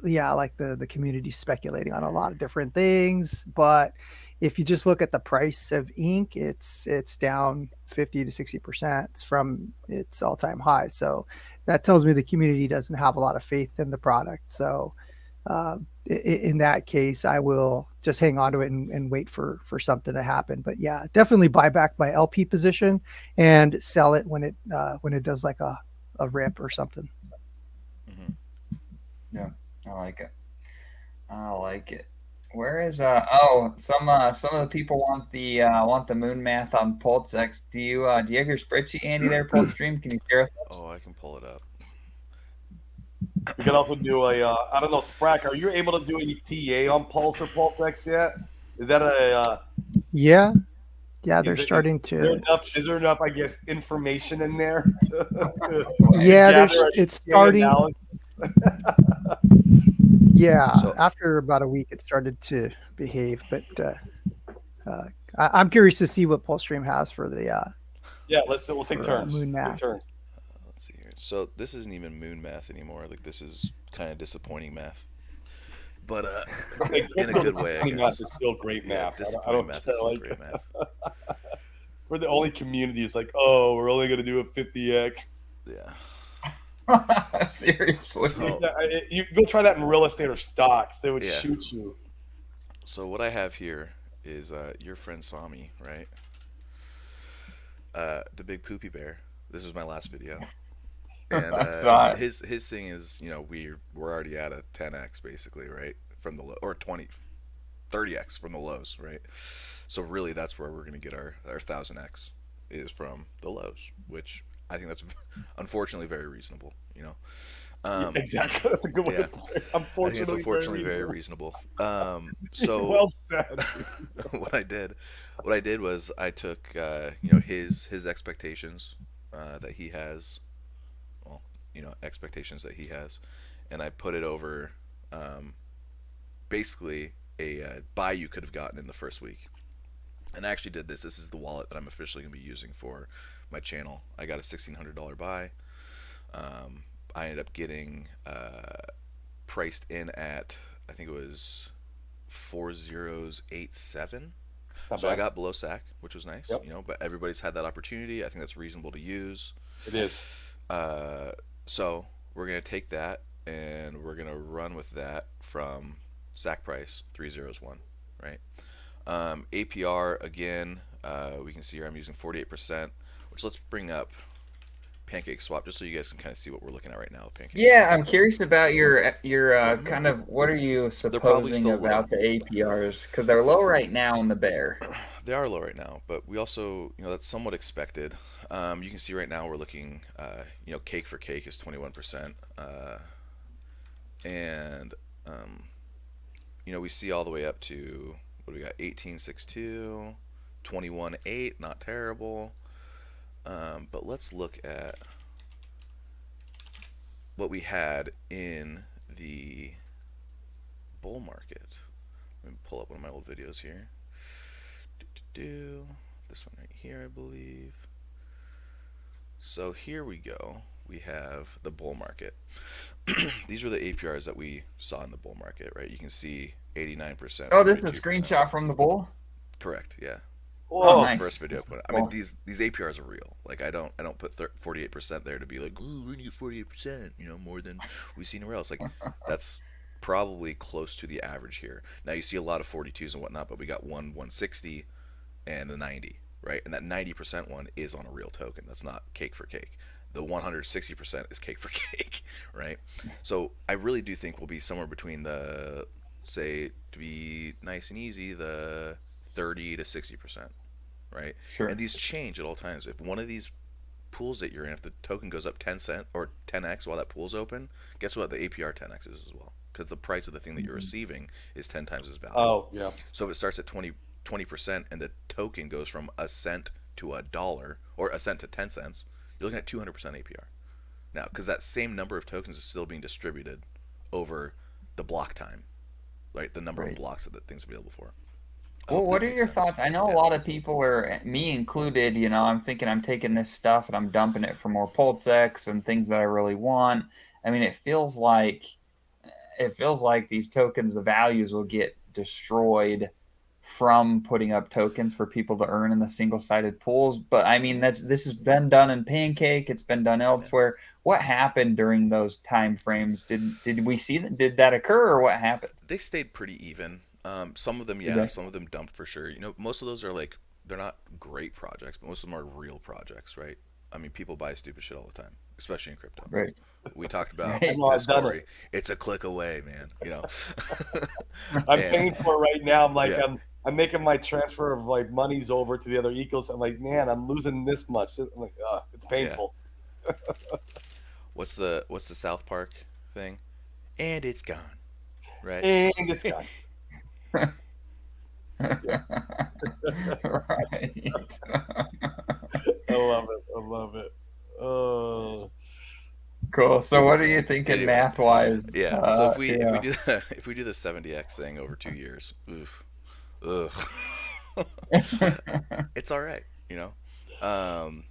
yeah, like the community speculating on a lot of different things, but if you just look at the price of ink, it's down 50 to 60% from its all-time high. So that tells me the community doesn't have a lot of faith in the product. So in that case, I will just hang on to it and wait for something to happen. But yeah, definitely buy back my LP position and sell it when it does like a rip or something. Mm-hmm. Yeah, I like it. I like it. Where is some of the people want the moon math on PulseX. Do you have your spreadsheet handy there, Pulse-Stream? Can you share with us? Oh, I can pull it up. We can also do I don't know, Sprack, are you able to do any TA on Pulse or PulseX yet? Is that Yeah, they're starting to. Is there enough, I guess, information in there? Yeah, it's starting. Yeah, So after about a week, it started to behave, but uh, I'm curious to see what Pulsestream has Yeah, we'll take for turns. Moon Take Math. turns. let's see here. So this isn't even moon math anymore. Like this is kind of disappointing math, but Hey, in a crypto good way, I disappointing math guess. is still great Yeah, math. I disappointing don't math care. is still Like great math. we're the only community. It's like, oh, we're only gonna do a 50x. Yeah. Seriously. So You go try that in real estate or stocks. They would yeah. shoot you. So what I have here is your friend Sami, right? The big poopy bear. This is my last video, and I saw it. his thing is, we're already at a 10x basically, right, from the low, or 30x from the lows, right? So really, that's where we're gonna get our 1000x is from the lows, which I think that's unfortunately very reasonable. Yeah, Um, exactly. That's a good way to yeah, put it. I think it's Unfortunately, unfortunately very reasonable. So well said. what I did, was I took his expectations that he has, well, expectations that he has, and I put it over basically a buy you could have gotten in the first week. And I actually did this. This is the wallet that I'm officially going to be using for my channel. I got a $1,600 buy. I ended up getting priced in at, I think it was 4087. Not So I bad. got below SAC, which was nice. Yep. But everybody's had that opportunity. I think that's reasonable to use. It is. So we're gonna take that and we're gonna run with that from SAC price 301, right? APR again, we can see here I'm using 48%, which let's bring up Pancake Swap just so you guys can kind of see what we're looking at right now with Pancake Yeah, Swap. I'm curious about your kind of what are you probably supposing still low. about the APRs because they're low right now in the bear. They are low right now, but we also, that's somewhat expected. You can see right now we're looking, cake for cake is 21%, and we see all the way up to what do we got? 18.62, 21.8, not terrible. But let's look at what we had in the bull market. Let me pull up one of my old videos here. This one right here, I believe. So here we go. We have the bull market. These were the APRs that we saw in the bull market, right? You can see 89%. Oh, this is a 42%. screenshot from the bull. Correct. Yeah. Oh, This is nice. the first video I put. I mean, these APRs are real. Like I don't put 48% there to be like, ooh, we need 48%. More than we see anywhere else. Like that's probably close to the average here. Now you see a lot of 42s and whatnot, but we got 160 and a 90, right? And that 90% one is on a real token. That's not cake for cake. The 160% is cake for cake, right? So I really do think we'll be somewhere between the, say, to be nice and easy, the 30 to 60%, right? Sure. And these change at all times. If one of these pools that you're in, if the token goes up 10 cent or 10x while that pool's open, guess what? The APR 10x is as well, because the price of the thing that you're receiving is 10 times as valuable. Oh, yeah. So if it starts at 20% and the token goes from a cent to a dollar, or a cent to 10 cents, you're looking at 200% APR. Now, because that same number of tokens is still being distributed over the block time, right? The number of blocks that thing's available for. Well, what are your thoughts? I know a lot of people are, me included, I'm thinking I'm taking this stuff and I'm dumping it for more PulseX and things that I really want. I mean, it feels like these tokens, the values will get destroyed from putting up tokens for people to earn in the single-sided pools. But I mean, this has been done in Pancake. It's been done elsewhere. What happened during those time frames? Did we see that? Did that occur, or what happened? They stayed pretty even. Some of them, some of them dumped for sure. Most of those are like, they're not great projects, but most of them are real projects, right? I mean, people buy stupid shit all the time, especially in crypto. Right. We talked about Right. this story. It's a click away, man. I'm paying for it right now. I'm like, Yeah. I'm making my transfer of like monies over to the other ecos. I'm like, man, I'm losing this much. I'm like, it's painful. What's the South Park thing? And it's gone, right? And it's gone. Right. I love it. Cool. So what are you thinking Anyway, math wise? yeah. So if we Yeah. do the if we do the 70x thing over 2 years, oof, ugh, it's all right, you know. Um,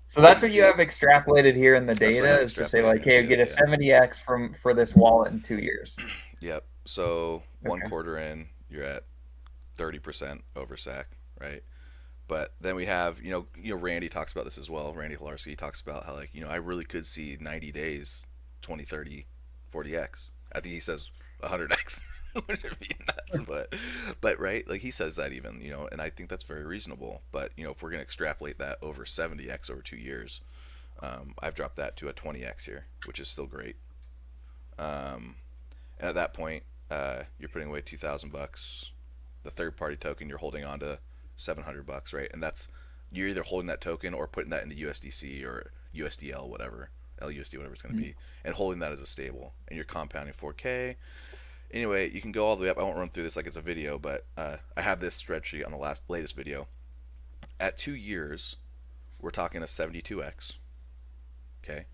So but that's you what you see, have extrapolated here in the that's what I data have is to say extrapolated like, here in hey, the get data. a Yeah. 70x for this wallet in 2 years. Yep. So one Okay. quarter in, you're at 30% over SAC, right? But then we have, Randy talks about this as well. Randy Hilarski talks about how, like, I really could see 90 days, 20, 30, 40x. I think he says 100x, which would be nuts. But right, like he says that even, and I think that's very reasonable. But if we're gonna extrapolate that over 70x over 2 years, I've dropped that to a 20x here, which is still great. Um, and at that point, you're putting away $2,000. The third party token you're holding on to $700, right? And that's you're either holding that token or putting that into USDC or USDL, whatever, LUSD, whatever it's going to be, and holding that as a stable. And you're compounding 4K. Anyway, you can go all the way up. I won't run through this like it's a video, but I have this spreadsheet on the latest video. At 2 years, we're talking a 72x. Okay,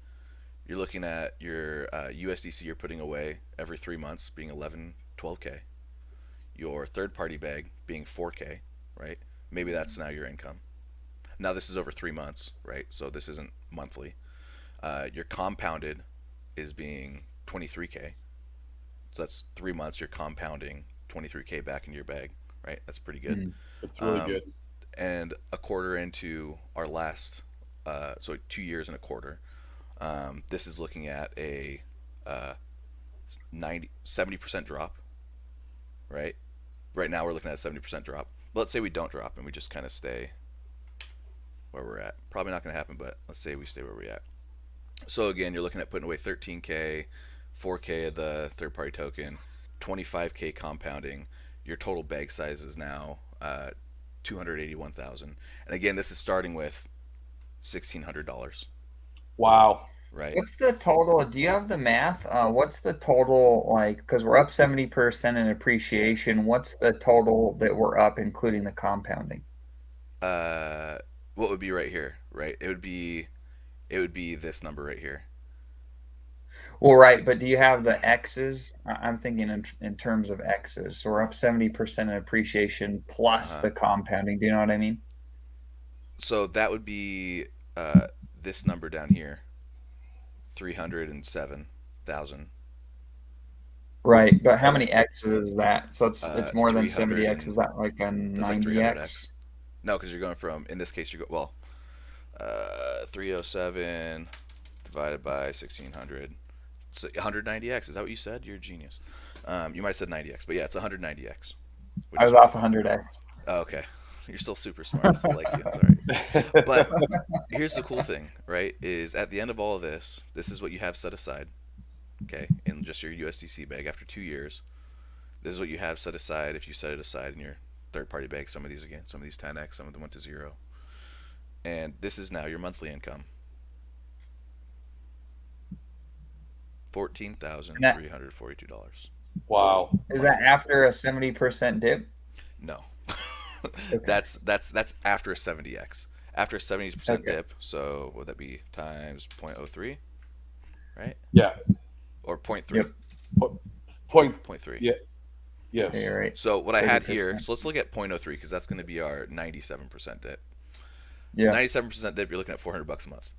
you're looking at your USDC you're putting away every 3 months being 11, 12K. Your third party bag being 4K, right? Maybe that's now your income. Now this is over 3 months, right? So this isn't monthly. Your compounded is being 23K. So that's 3 months you're compounding 23K back into your bag, right? That's pretty good. It's really Um, good. and a quarter into our last, so 2 years and a quarter, this is looking at a 70% drop, right? Right now we're looking at a 70% drop. But let's say we don't drop and we just kind of stay where we're at. Probably not going to happen, but let's say we stay where we're at. So again, you're looking at putting away 13K, 4K of the third party token, 25K compounding. Your total bag size is now 281,000. And again, this is starting with $1,600, Wow. right? What's the total? Do you have the math? What's the total like? Because we're up 70% in appreciation. What's the total that we're up, including the compounding? Uh, what would be right here, right? It would be this number right here. Well, right, but do you have the X's? I'm thinking in terms of X's. So we're up 70% in appreciation plus Uh-huh. the compounding. Do you know what I mean? So that would be this number down here, 307,000. Right, but how many X's is that? So it's more than 300 70X. Is and that like a that's like 90X? 300x. No, because you're going from, in this case, 307 divided by 1600. So 190x. Is that what you said? You're a genius. You might have said 90x, but yeah, it's 190x, which I is was off 100X. oh, okay. You're still super smart. I still like you. It's all right. But here's the cool thing, right? Is at the end of all of this, this is what you have set aside, okay, in just your USDC bag after 2 years. This is what you have set aside if you set it aside in your third-party bag. Some of these 10x, some of them went to zero, and this is now your monthly income: $14,342. Wow. Is that after a 70% dip? No, Okay. that's after a 70x. After a 70% Okay. dip, so would that be times 0.03, right? Yeah. Or 0.3? Yep. Point. 0.3. Yeah. Yes. Okay, you're right. So what I had 30%. here, so let's look at 0.03 because that's going to be our 97% dip. Yeah. 97% dip, you're looking at $400 a month.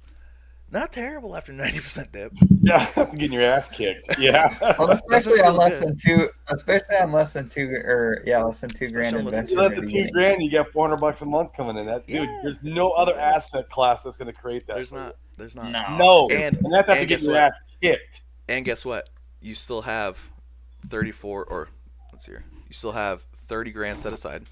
Not terrible after 90% dip. Yeah. Getting your ass kicked. Yeah. Well, especially feel on less good. than two, especially on less than two, or yeah, less than two Especially grand on less than You investment let in the the $2 beginning. grand, you get $400 a month coming in. That dude, Yeah, there's no it's other not bad. asset class that's going to create that. There's for you. not. There's not. No. And that's after and getting guess your what? ass kicked. And guess what? You still have 34 or let's see here. You still have 30 grand set aside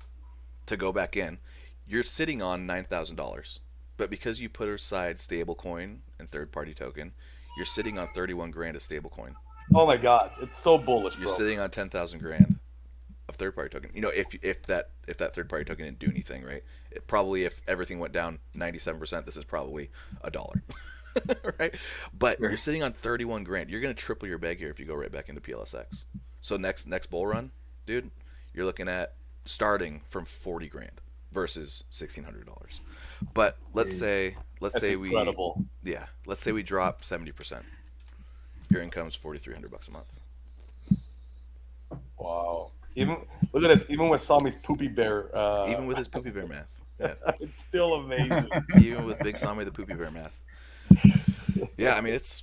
to go back in. You're sitting on $9,000. But because you put aside stablecoin and third party token, you're sitting on 31 grand of stablecoin. Oh my God, it's so bullish, You're bro. sitting on 10,000 grand of third party token. If that third party token didn't do anything, right? It probably, if everything went down 97%, this is probably $1. Right? But Sure. you're sitting on 31 grand. You're going to triple your bag here if you go right back into PLSX. So next bull run, dude, you're looking at starting from 40 grand versus $1,600. But let's Jeez. say That's we incredible. let's say we drop 70%. Your income's $4,300 a month. Wow. Even look at this. Even with Sami's poopy bear, Even with his poopy bear math. Yeah. it's still amazing. Even with Big Sami the poopy bear math. Yeah, I mean it's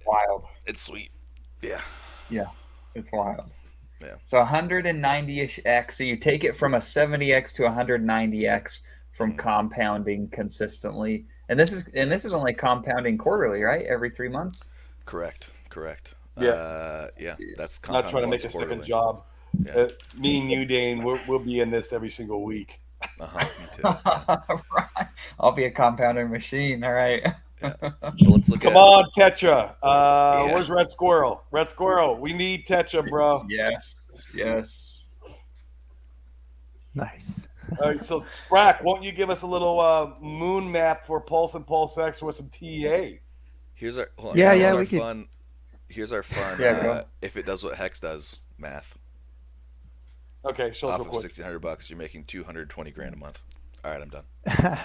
wild. it's sweet. Yeah. Yeah, it's wild. Yeah. So 190-ish x. So you take it from a 70x to 190x from compounding consistently, and this is only compounding quarterly, right? Every 3 months. Correct. Yeah. Yeah. That's Not trying compounding to make once a quarterly. second job. Yeah. Me and you, Dane, we'll be in this every single week. Me too. Yeah. Right. I'll be a compounding machine. All right. Yeah. So let's look Come at. on, Tetra. Yeah. Where's Red Squirrel? Red Squirrel, we need Tetra, bro. Yes. Yes. Nice. All right, so Sprack, won't you give us a little moon map for Pulse and Pulse X with some TEA? Here's our hold on, Yeah, here's yeah, our we could- fun. Here's our fun. Yeah, go. If it does what Hex does, math. Okay, show us Off real of quick. $1,600, you're making 220 grand a month. All right, I'm done. I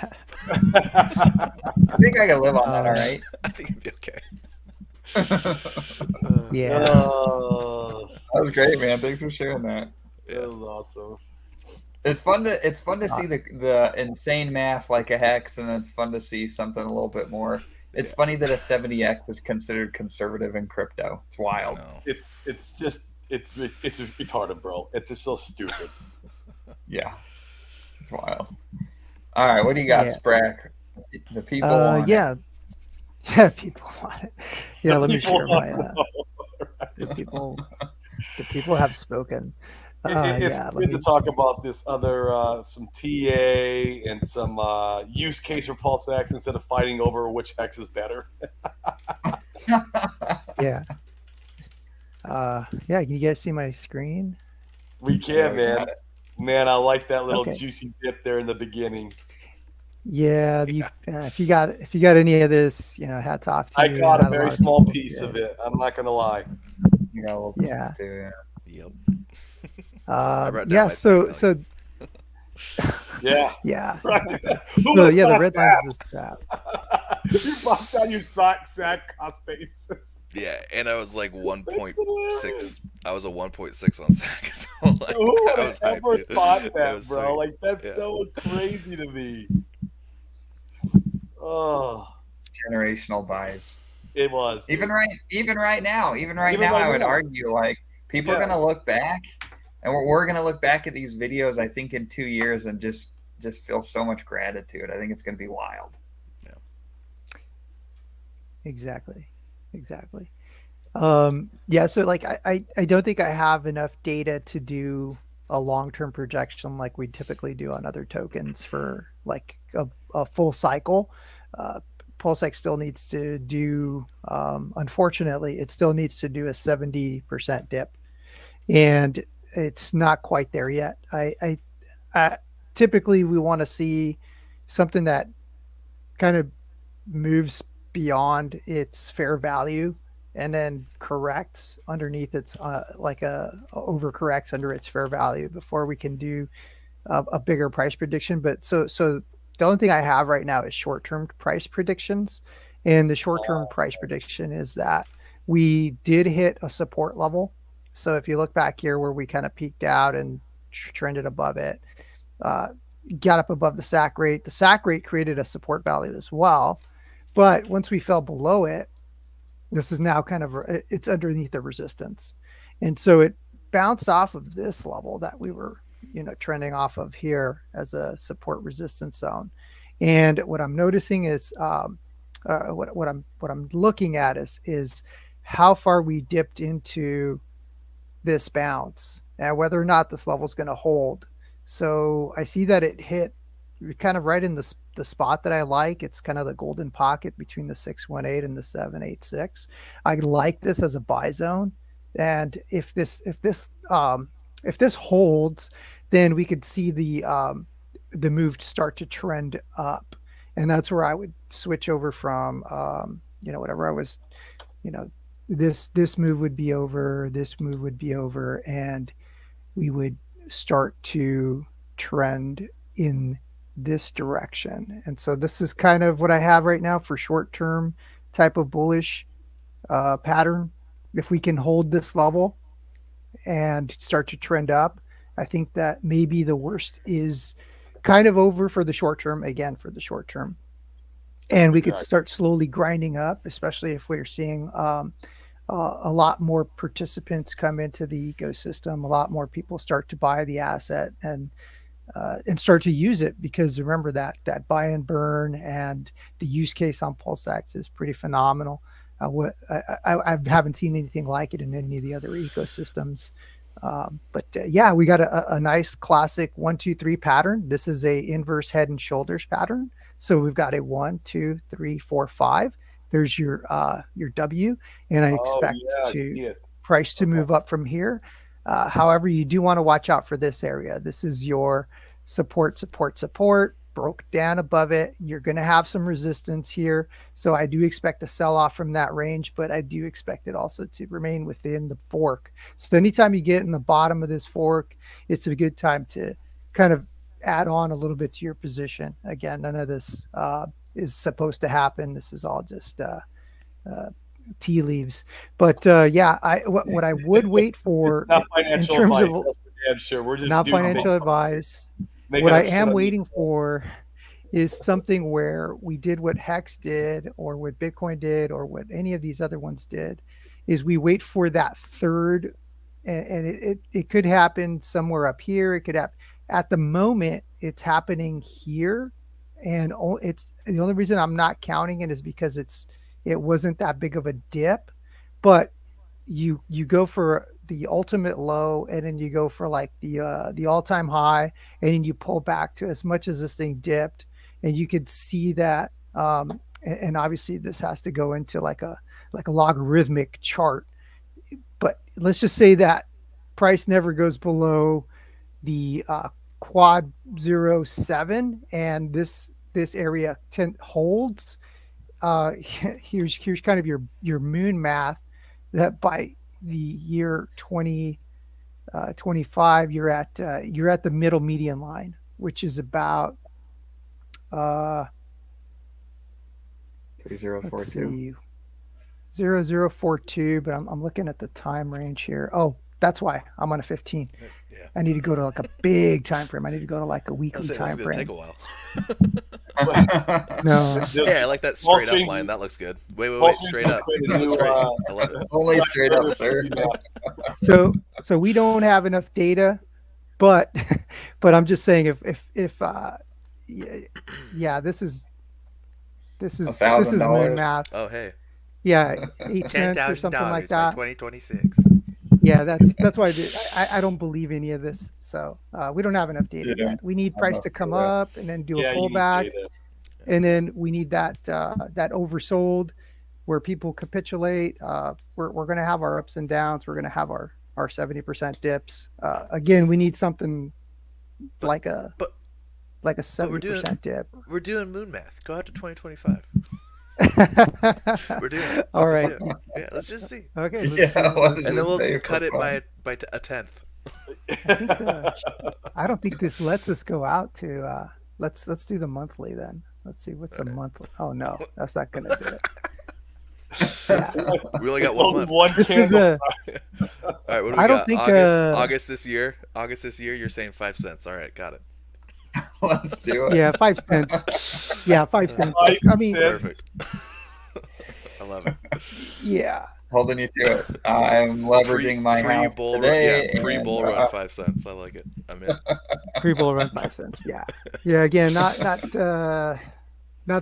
think I can live on that. All right. I think it'd be okay. Yeah. Oh, That was great, man. Thanks for sharing that. that was awesome. It's fun to see the insane math like a hex, and it's fun to see something a little bit more. It's funny that a 70x is considered conservative in crypto. It's wild. No. It's just retarded, bro. It's just so stupid. Yeah, it's wild. All right, what do you got, Yeah. Sprack? The people want it. Yeah. Yeah, people want it. Yeah, let me People share want my the people have spoken. It's Yeah, good to talk about this other some TA and some use case for Pulse X instead of fighting over which hex is better. yeah. Yeah, can you guys see my screen? We can, man. Man, I like that little Okay. juicy dip there in the beginning. Yeah, if you got any of this, hats off to I you. caught a Not very lot of small people piece of did. it. I'm not gonna lie. You got a little Yeah. piece too. Yep. I brought down Yeah, my so second Yeah. yeah. Who So would yeah, the thought red line is this trap. that? You bought down your sack cost basis. Yeah, and I was like 1.6. I was a 1.6 on SAC. So like, Who would I have was hyped, ever dude. thought It that, was bro? sweet. Like that's Yeah. so crazy to me. Oh, Generational buys. it was. Even right now, Even I right would now. argue like people are Yeah. gonna look back, and we're gonna look back at these videos. I think in 2 years and just feel so much gratitude. I think it's gonna be wild. Exactly. Yeah, so like I don't think I have enough data to do a long-term projection like we typically do on other tokens for like a full cycle. PulseX still needs to do, unfortunately, it still needs to do a 70% dip, and it's not quite there yet. I typically we want to see something that kind of moves beyond its fair value and then corrects underneath its like a overcorrects under its fair value before we can do a bigger price prediction. But so the only thing I have right now is short-term price predictions, and the short-term price prediction is that we did hit a support level. So if you look back here where we kind of peaked out and trended above it, got up above the SAC rate. The SAC rate created a support value as well. But once we fell below it, this is now kind of, it's underneath the resistance. And so it bounced off of this level that we were, trending off of here as a support resistance zone. And what I'm noticing is, what I'm looking at is how far we dipped into this bounce and whether or not this level is going to hold. So I see that it hit kind of right in the spot that I like. It's kind of the golden pocket between the 618 and the 786. I like this as a buy zone, and if this holds, then we could see the move start to trend up, and that's where I would switch over from whatever I was, this move would be over, this move would be over, and we would start to trend in this direction. And so this is kind of what I have right now for short-term type of bullish pattern. If we can hold this level and start to trend up, I think that maybe the worst is kind of over for the short term, again, for the short term. And we could Exactly. start slowly grinding up, especially if we're seeing a lot more participants come into the ecosystem, a lot more people start to buy the asset and start to use it, because remember that buy and burn and the use case on PulseX is pretty phenomenal. I haven't seen anything like it in any of the other ecosystems. But yeah, we got a nice classic 1, 2, 3 pattern. This is a inverse head and shoulders pattern. So we've got a 1, 2, 3, 4, 5. There's your W, and I Oh expect yeah, I to see it. price to Okay. move up from here. However, you do want to watch out for this area. This is your support, broke down above it. You're going to have some resistance here. So I do expect a sell off from that range, but I do expect it also to remain within the fork. So anytime you get in the bottom of this fork, it's a good time to kind of add on a little bit to your position. Again, none of this is supposed to happen. This is all just uh, tea leaves. But yeah, what I would wait for Not in financial terms advice. of That's for damn sure. We're just not dudes financial advice, what making I up shit am on the waiting for is something where we did what Hex did, or what Bitcoin did, or what any of these other ones did, is we wait for that third, and it could happen somewhere up here. It could happen at the moment. It's happening here, and it's the only reason I'm not counting it is because it wasn't that big of a dip, but you go for the ultimate low, and then you go for like the all-time high, and then you pull back to as much as this thing dipped, and you could see that and obviously this has to go into like a logarithmic chart, but let's just say that price never goes below the quad 07, and this area holds. Here's kind of your moon math, that by the year 2025 you're at the middle median line, which is about uh let's 3042. see, 0042, but I'm looking at the time range here. Oh, that's why I'm on a 15. Yeah. I need to go to like a big time frame. I need to go to like a I'll weekly say that's time gonna take frame. a while. No. Yeah, I like that Wall straight up Street- line. That looks good. Wall Wait, Street's straight gonna up. create a This looks new, great. I love it. Only straight up, sir. So we don't have enough data, but but I'm just saying, if yeah, yeah, this is moon $1,000. math. Oh hey, Yeah, 8 cents or something like that. 2026. Yeah, that's why I don't believe any of this. So we don't have enough data Yeah, yet. We need I'm price up to come for that. up and then do a Yeah, you need pullback, data. and then we need that oversold where people capitulate. We're going to have our ups and downs. We're going to have our 70% dips. Again, we need something But- like a but- like a but we're doing- 70% dip. We're doing moon math. Go out to 2025. We're doing it. All Let's right. do it. Yeah, let's just see. Okay. Yeah, what does And then it we'll say cut for it fun? by a tenth. I don't think this lets us go out to let's do the monthly then. Let's see what's a monthly. Oh no, that's not gonna do it. Yeah. We only got It's 1 only month. one This is candle. All right, what do we I don't got? think, August this year. August this year. You're saying 5 cents. All right, got it. Let's do it. yeah, 5 cents. Yeah, 5 cents. I mean, Cents. Perfect. I love it. yeah. Holding you to it. I'm leveraging my house Pre-bull today. yeah, pre-bull and, run 5 cents. I like it. I'm in. People run 5 cents. Yeah. Yeah. Again, not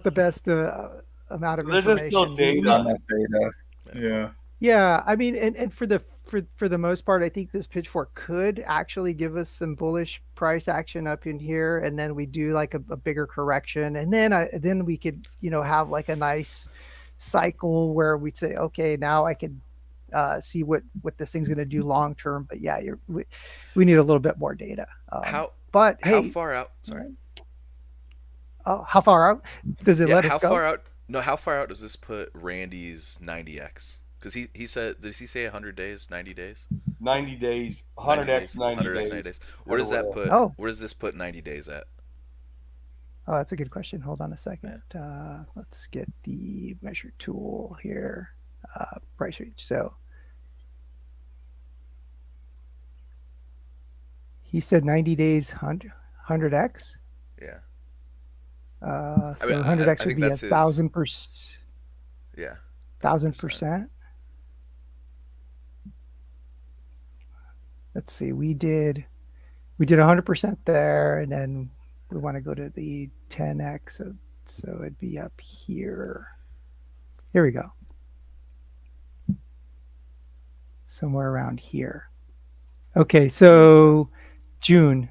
the best amount of There's just no information. data. enough data. Yeah. Yeah, I mean, and for the most part, I think this pitchfork could actually give us some bullish price action up in here, and then we do like a bigger correction, and then we could have like a nice cycle where we'd say, okay, now I could see what this thing's going to do long term. But yeah, we need a little bit more data. But How hey, far out? Sorry. oh, how far out does it Yeah, let how us go? far out? No, how far out does this put Randy's 90x? Because he said, does he say 100 days, 90 days? 90 days, 100x, 90 100x, days. 90 days. Where does that put? Oh. Where does this put 90 days at? Oh, that's a good question. Hold on a second. Let's get the measure tool here. price range. So he said 90 days 100x. Yeah. I So mean, 100x I would think be a that's his. 1,000%. Yeah. 1,000%. 1,000%. Let's see. We did 100% there, and then we want to go to the 10x. So it'd be up here. Here we go. Somewhere around here. Okay, so June.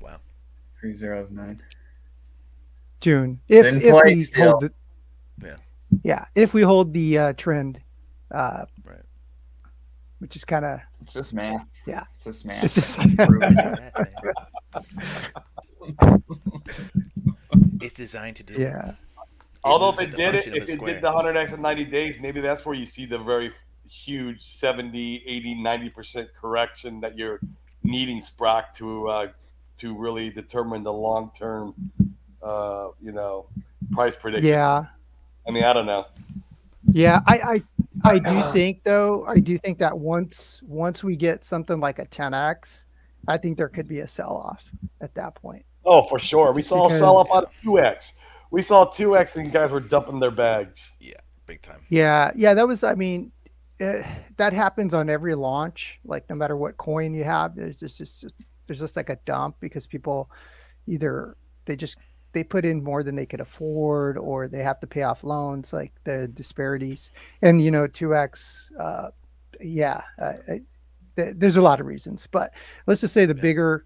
Wow. 309. June. It's If in if play we still. hold the Yeah. yeah, if we hold the trend, uh, Right. which is kind of It's just math. yeah, It's just math. it's just It's designed to do it. yeah, Although moves if at they the did it, function of if a they square. did the 100x in 90 days, maybe that's where you see the very huge 70, 80, 90% correction that you're needing Sprock to really determine the long-term, price prediction. yeah, I mean, I don't know. yeah. I do think though. I do think that once we get something like a 10x, I think there could be a sell off at that point. Oh, for sure. We Just saw a sell up because on 2x. We saw 2x and guys were dumping their bags. Yeah. Big time. yeah, that was. I mean, that happens on every launch. Like no matter what coin you have, there's just like a dump because people either they just they put in more than they could afford or they have to pay off loans, like the disparities. And 2x, yeah, there's a lot of reasons, but let's just say the bigger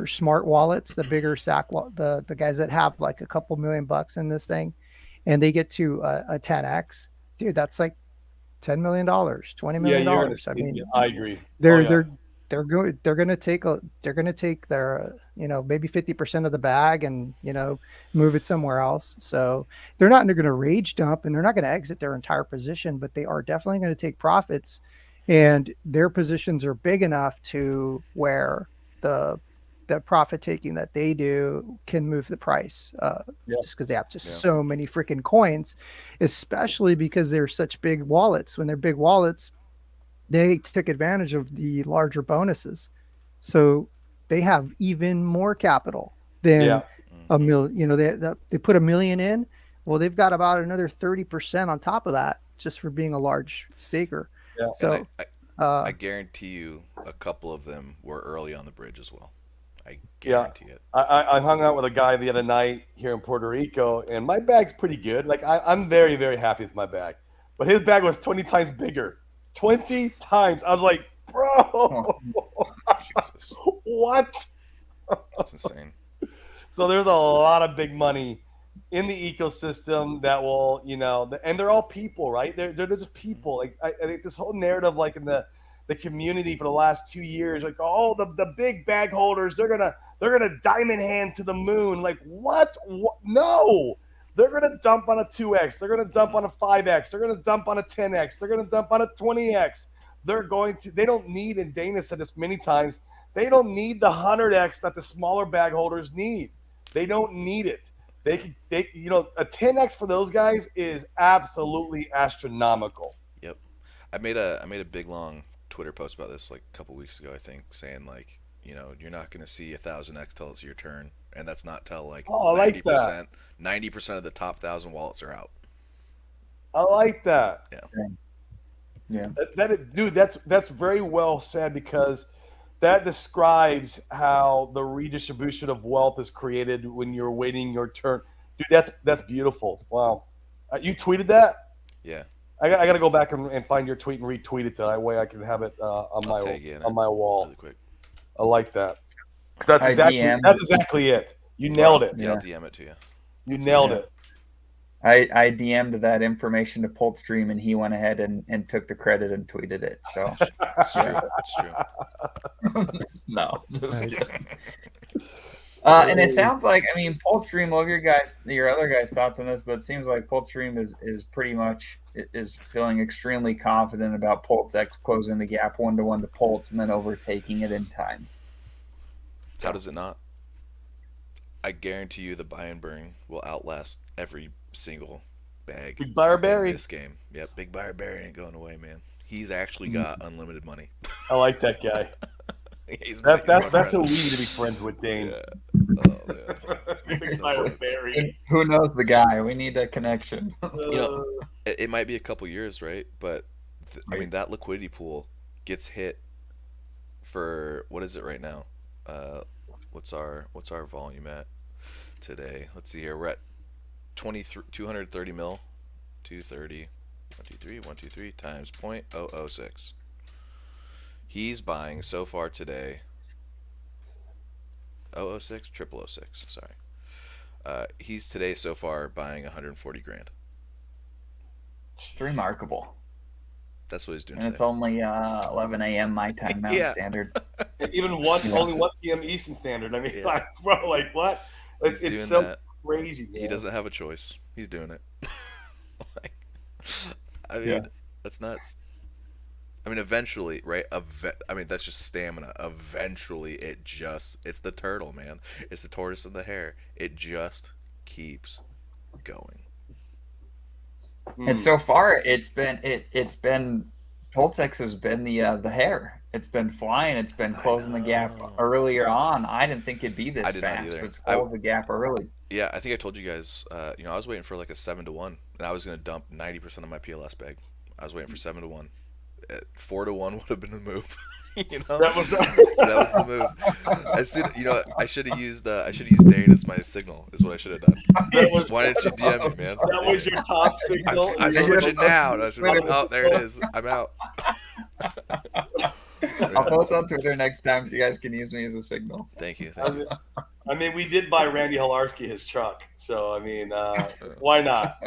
smart wallets, the bigger the guys that have like a couple $1,000,000 in this thing, and they get to a 10x, dude, that's like $10 million, $20 Yeah, million you're in dollars. I mean, I agree. they're Oh, yeah. they're going to take their maybe 50% of the bag and move it somewhere else. So they're not going to rage dump and they're not going to exit their entire position, but they are definitely going to take profits, and their positions are big enough to where the profit taking that they do can move the price, Yeah. just because they have just Yeah. so many freaking coins, especially because they're such big wallets. When they're big wallets, they took advantage of the larger bonuses. So they have even more capital than Yeah. a Mhm. million. They put 1 million in. Well, they've got about another 30% on top of that just for being a large staker. Yeah. And So, I guarantee you a couple of them were early on the bridge as well. I Yeah. guarantee it. I hung out with a guy the other night here in Puerto Rico, and my bag's pretty good. Like I'm very, very happy with my bag. But his bag was 20 times bigger. 20 times. I was like, bro, Jesus. what? That's insane. So there's a lot of big money in the ecosystem that will, and they're all people, right? They're just people. Like I think this whole narrative, like in the community for the last 2 years, like, oh, the big bag holders, they're gonna diamond hand to the moon. Like what? No. They're gonna dump on a 2x. They're gonna dump on a 5x. They're gonna dump on a 10x. They're gonna dump on a 20x. They don't need, and Dana said this many times, they don't need the 100x that the smaller bag holders need. They don't need it. A 10x for those guys is absolutely astronomical. Yep. I made a big long Twitter post about this like a couple weeks ago, I think, saying like, you're not going to see 1,000x till it's your turn, and that's not till like Oh, I like that. 90% of the top 1,000 wallets are out. I like that. Yeah. Dude, that's very well said, because that describes how the redistribution of wealth is created when you're waiting your turn. Dude, that's beautiful. Wow. You tweeted that? Yeah. I got to go back and find your tweet and retweet it. That way I can have it on I'll tag you in my wall. really quick. I like that. That's exactly it. You nailed it. Yeah, I'll DM it to you. You nailed it. I DM'd that information to Pultstream, and he went ahead and took the credit and tweeted it. So It's true. It's true. no. nice. And it sounds like, I mean, Pultstream, love your other guys' thoughts on this, but it seems like Pultstream is pretty much is feeling extremely confident about PultX closing the gap 1-to-1 to Pults and then overtaking it in time. How does it not? I guarantee you the buy and burn will outlast every single bag Big Buyer in Barry. this game. Yep, Big Buyer Barry ain't going away, man. He's actually got unlimited money. I like that guy. he's my That's friend. who we need to be friends with, Dane. Yeah. Oh man. Big That's Buyer it. Barry. Who knows the guy? We need a connection. You know, it might be a couple years, right? But I Right. mean, that liquidity pool gets hit for what is it right now? What's our volume at today? Let's see here. We're at 230 mil. 230. 123 times 0.006. He's buying so far today 006 0006. Sorry. He's today so far buying 140 grand. It's remarkable. That's what he's doing And it's today. only 11 a.m. my time, Mountain Yeah. Standard. Even only 1 p.m. Eastern Standard. I mean, Yeah. like, bro, like what? He's It's doing so that. crazy, man. He doesn't have a choice. He's doing it. like, I mean, Yeah. that's nuts. I mean, eventually, right? I mean, that's just stamina. Eventually, it's the turtle, man. It's the tortoise and the hare. It just keeps going. And so far, it's been Poltex has been the hare. It's been flying. It's been closing the gap know. earlier on. I didn't think it'd be I this did not fast, either. but it's closed the gap early. Yeah, I think I told you guys. I was waiting for like a 7-1, and I was gonna dump 90% of my PLS bag. I was waiting for 7-1. 4-1 would have been the move. you know, That was that was the move. As soon, I should have used Dane as my signal. Is what I should have done. Why didn't you DM me, man? that was your top signal. I'm switching now. And I said, oh, there it is. I'm out. I'll post on Twitter next time so you guys can use me as a signal. Thank you. I mean, we did buy Randy Halarski his truck, so I mean, why not?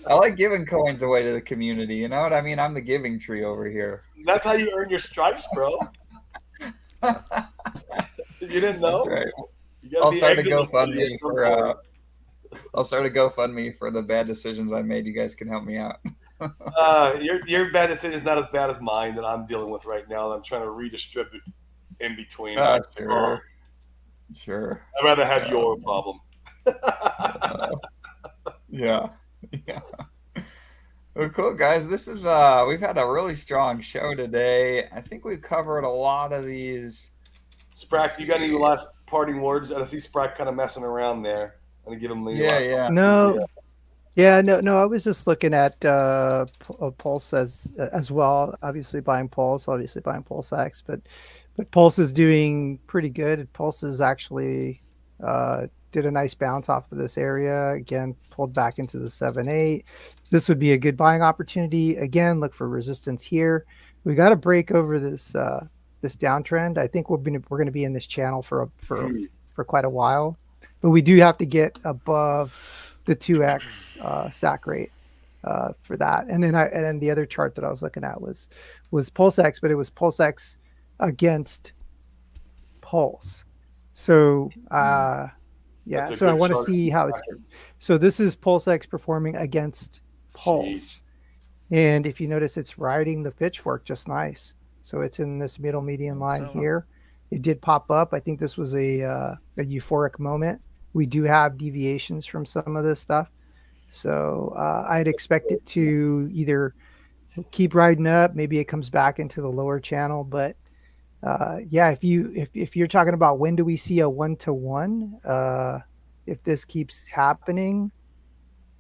I like giving coins away to the community. You know what I mean? I'm the giving tree over here. That's how you earn your stripes, bro. You didn't know? That's right. You gotta I'll be start a exiting GoFundMe from for I'll start a GoFundMe for the bad decisions I made. You guys can help me out. Your bad decision is not as bad as mine that I'm dealing with right now. That I'm trying to redistribute in between. Sure. Sure. I'd rather have your problem. Yeah. Well, cool, guys. This is we've had a really strong show today. I think we've covered a lot of these. Sprack, you got any last parting words? I see Sprack kind of messing around there. I'm gonna give him the last Yeah. No. Yeah, no. I was just looking at Pulse as well. Obviously buying Pulse, obviously buying Pulse X, but Pulse is doing pretty good. Pulse is actually did a nice bounce off of this area. Again, pulled back into the 7-8. This would be a good buying opportunity. Again, look for resistance here. We got to break over this this downtrend. I think we're going to be in this channel for quite a while, but we do have to get above the 2x sack rate for that. And then the other chart that I was looking at was Pulse X, but it was Pulse X against Pulse. So yeah, so I want to see how it's. So this is Pulse X performing against Pulse, and if you notice, it's riding the pitchfork just nice. So it's in this middle median line here. It did pop up. I think this was a euphoric moment. We do have deviations from some of this stuff, so I'd expect it to either keep riding up. Maybe it comes back into the lower channel, but yeah, if you're talking about when do we see a 1-to-1, if this keeps happening,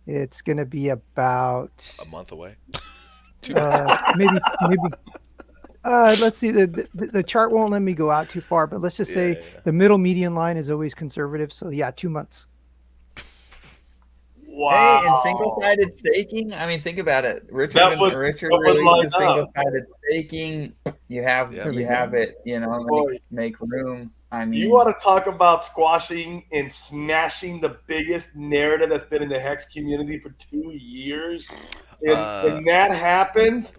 it's going to be about a month away. maybe. Let's see. The chart won't let me go out too far, but let's just say the middle median line is always conservative. So yeah, 2 months. Wow. Hey, and single-sided staking. I mean, think about it. Richard released a single-sided staking. You have it. Make room. I mean, you want to talk about squashing and smashing the biggest narrative that's been in the hex community for 2 years. When that happens,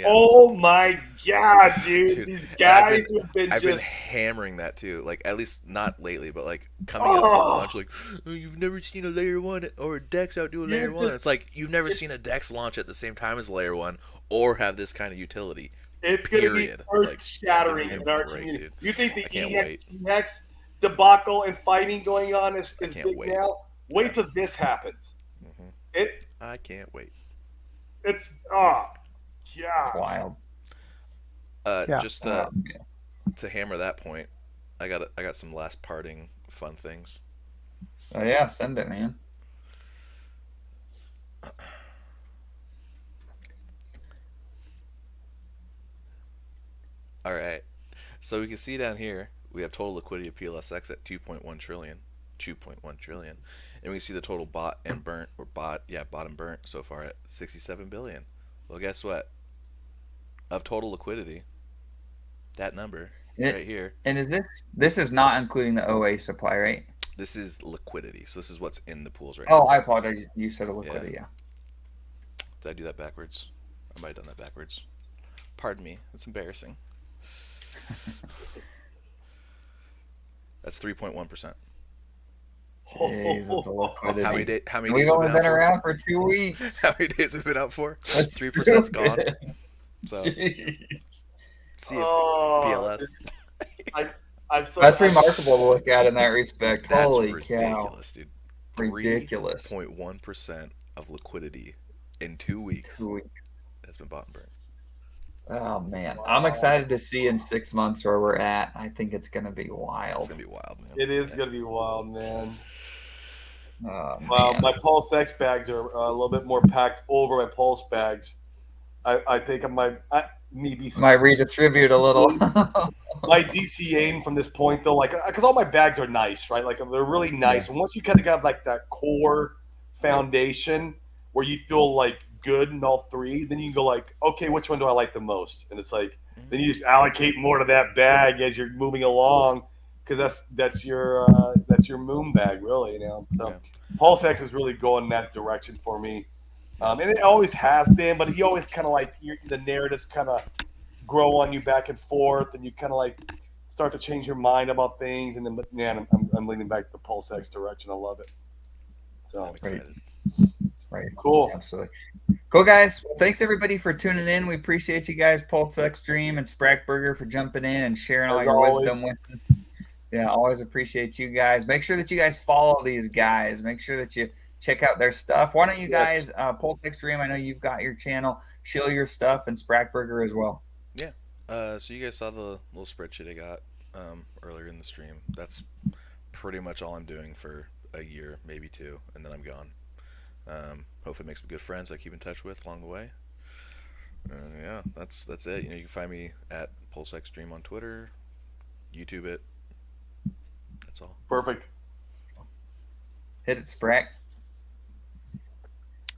oh my god, dude! These guys I've been hammering that too. Like, at least not lately, but like coming up to launch, like, oh, you've never seen a layer 1 or a Dex outdo a layer 1. It's like you've never seen a Dex launch at the same time as layer 1 or have this kind of utility. It's going to be earth-shattering in our community. Dude. You think the ehex debacle and fighting going on is big now? Wait till this happens. I can't wait. It's oh It's gosh. wild. Yeah. Just Yeah. to hammer that point, I got some last parting fun things. Oh yeah, send it, man. All right. So we can see down here we have total liquidity of PLSX at 2.1 trillion. 2.1 trillion. And we can see the total bought and burnt bought and burnt so far at 67 billion. Well, guess what? Of total liquidity, that number It, right here, and this is not including the OA supply, right? this is liquidity. So this is what's in the pools right Oh, now. I apologize. You said a Yeah. liquidity, yeah. Did I do that backwards? I might have done that backwards. Pardon me. It's embarrassing. That's 3.1%. Jeez, of the liquidity. How many And we've days we've only been been out for? around for 2 weeks. How many days have we been out for? That's 3%'s gone. stupid. So Jeez. see you, Oh, PLS. I'm so That's remarkable to look at in that respect. That's Holy cow. ridiculous, dude. Ridiculous. 3.1% of liquidity in 2 weeks 2 weeks. has been bought and burnt. Oh man, Wow. I'm excited to see in 6 months where we're at. I think it's gonna be It's wild. gonna be wild, man. It is Yeah. gonna be wild, man. Oh Well, man. my Pulse X bags are a little bit more packed over my Pulse bags. I think I might maybe Might redistribute a little. my DCAing from this point though, like because all my bags are nice, right? Like they're really nice. And once you kind of got like that core foundation where you feel like good in all three, then you can go like, okay, which one do I like the most? And it's like then you just allocate more to that bag as you're moving along because that's your moon bag really, you know. So Yeah. Pulse X is really going that direction for me. And it always has been, but you always kind of like the narratives kind of grow on you back and forth, and you kind of like start to change your mind about things. And then, but man, I'm leaning back to the Pulse X direction. I love it. So I'm excited. Right. cool. Absolutely. Cool, guys. Well, thanks everybody for tuning in. We appreciate you guys, Pulse Extreme and Sprackburger, for jumping in and sharing all As your always. wisdom with us. Yeah, always appreciate you guys. Make sure that you guys follow these guys. Make sure that you check out their stuff. Why don't you guys, Pulse Extreme, I know you've got your channel, show your stuff, and Sprackburger as well. Yeah. So you guys saw the little spreadsheet I got earlier in the stream. That's pretty much all I'm doing for a year, maybe 2, and then I'm gone. Hopefully, it makes some good friends I keep in touch with along the way. Yeah, that's it. You know, you can find me at Pulse Extreme on Twitter, YouTube it. That's all. Perfect. Hit it, Sprack.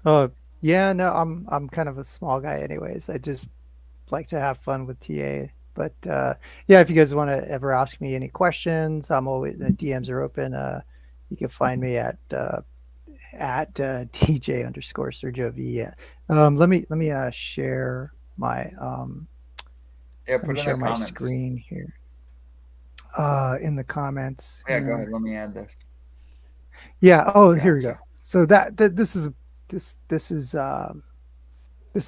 Oh, yeah, no, I'm kind of a small guy anyways. I just like to have fun with TA. But yeah, if you guys want to ever ask me any questions, I'm always DMs are open. You can find me at DJ underscore Sergio V. Yeah. Let me share my Yeah, let put me in the share my comments. screen here. In the comments. Yeah, go ahead. Let me add this. Yeah. Oh, here we Gotcha. go. So this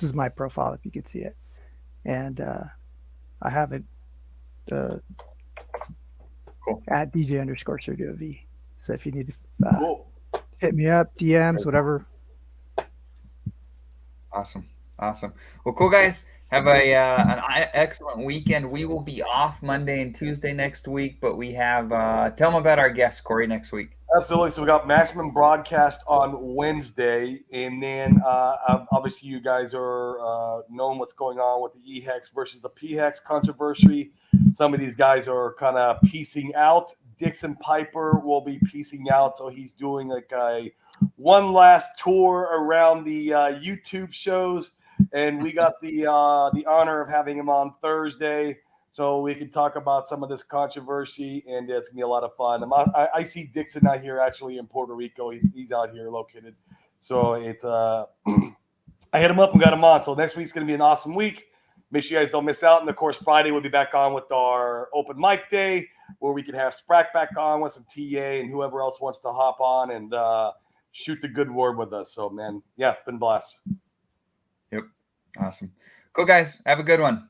is my profile if you could see it, and I have it Cool. at DJ underscore Sergio V. So if you need to Cool. hit me up, DMs, whatever. Awesome. Well, cool, guys. Have an excellent weekend. We will be off Monday and Tuesday next week, but we have tell them about our guest, Corey, next week. Absolutely. So we got Maximum Broadcast on Wednesday, and then obviously you guys are knowing what's going on with the ehex versus the phex controversy. Some of these guys are kind of piecing out. Dixon Piper will be piecing out, so he's doing like a one last tour around the YouTube shows, and we got the honor of having him on Thursday. So we can talk about some of this controversy, and it's gonna be a lot of fun. I see Dixon out here actually in Puerto Rico. He's out here located. So it's I hit him up and got him on. So next week's gonna be an awesome week. Make sure you guys don't miss out. And of course, Friday we'll be back on with our open mic day, where we can have Sprack back on with some TA and whoever else wants to hop on and shoot the good word with us. So man, yeah, it's been blessed. Yep. Awesome. Cool, guys. Have a good one.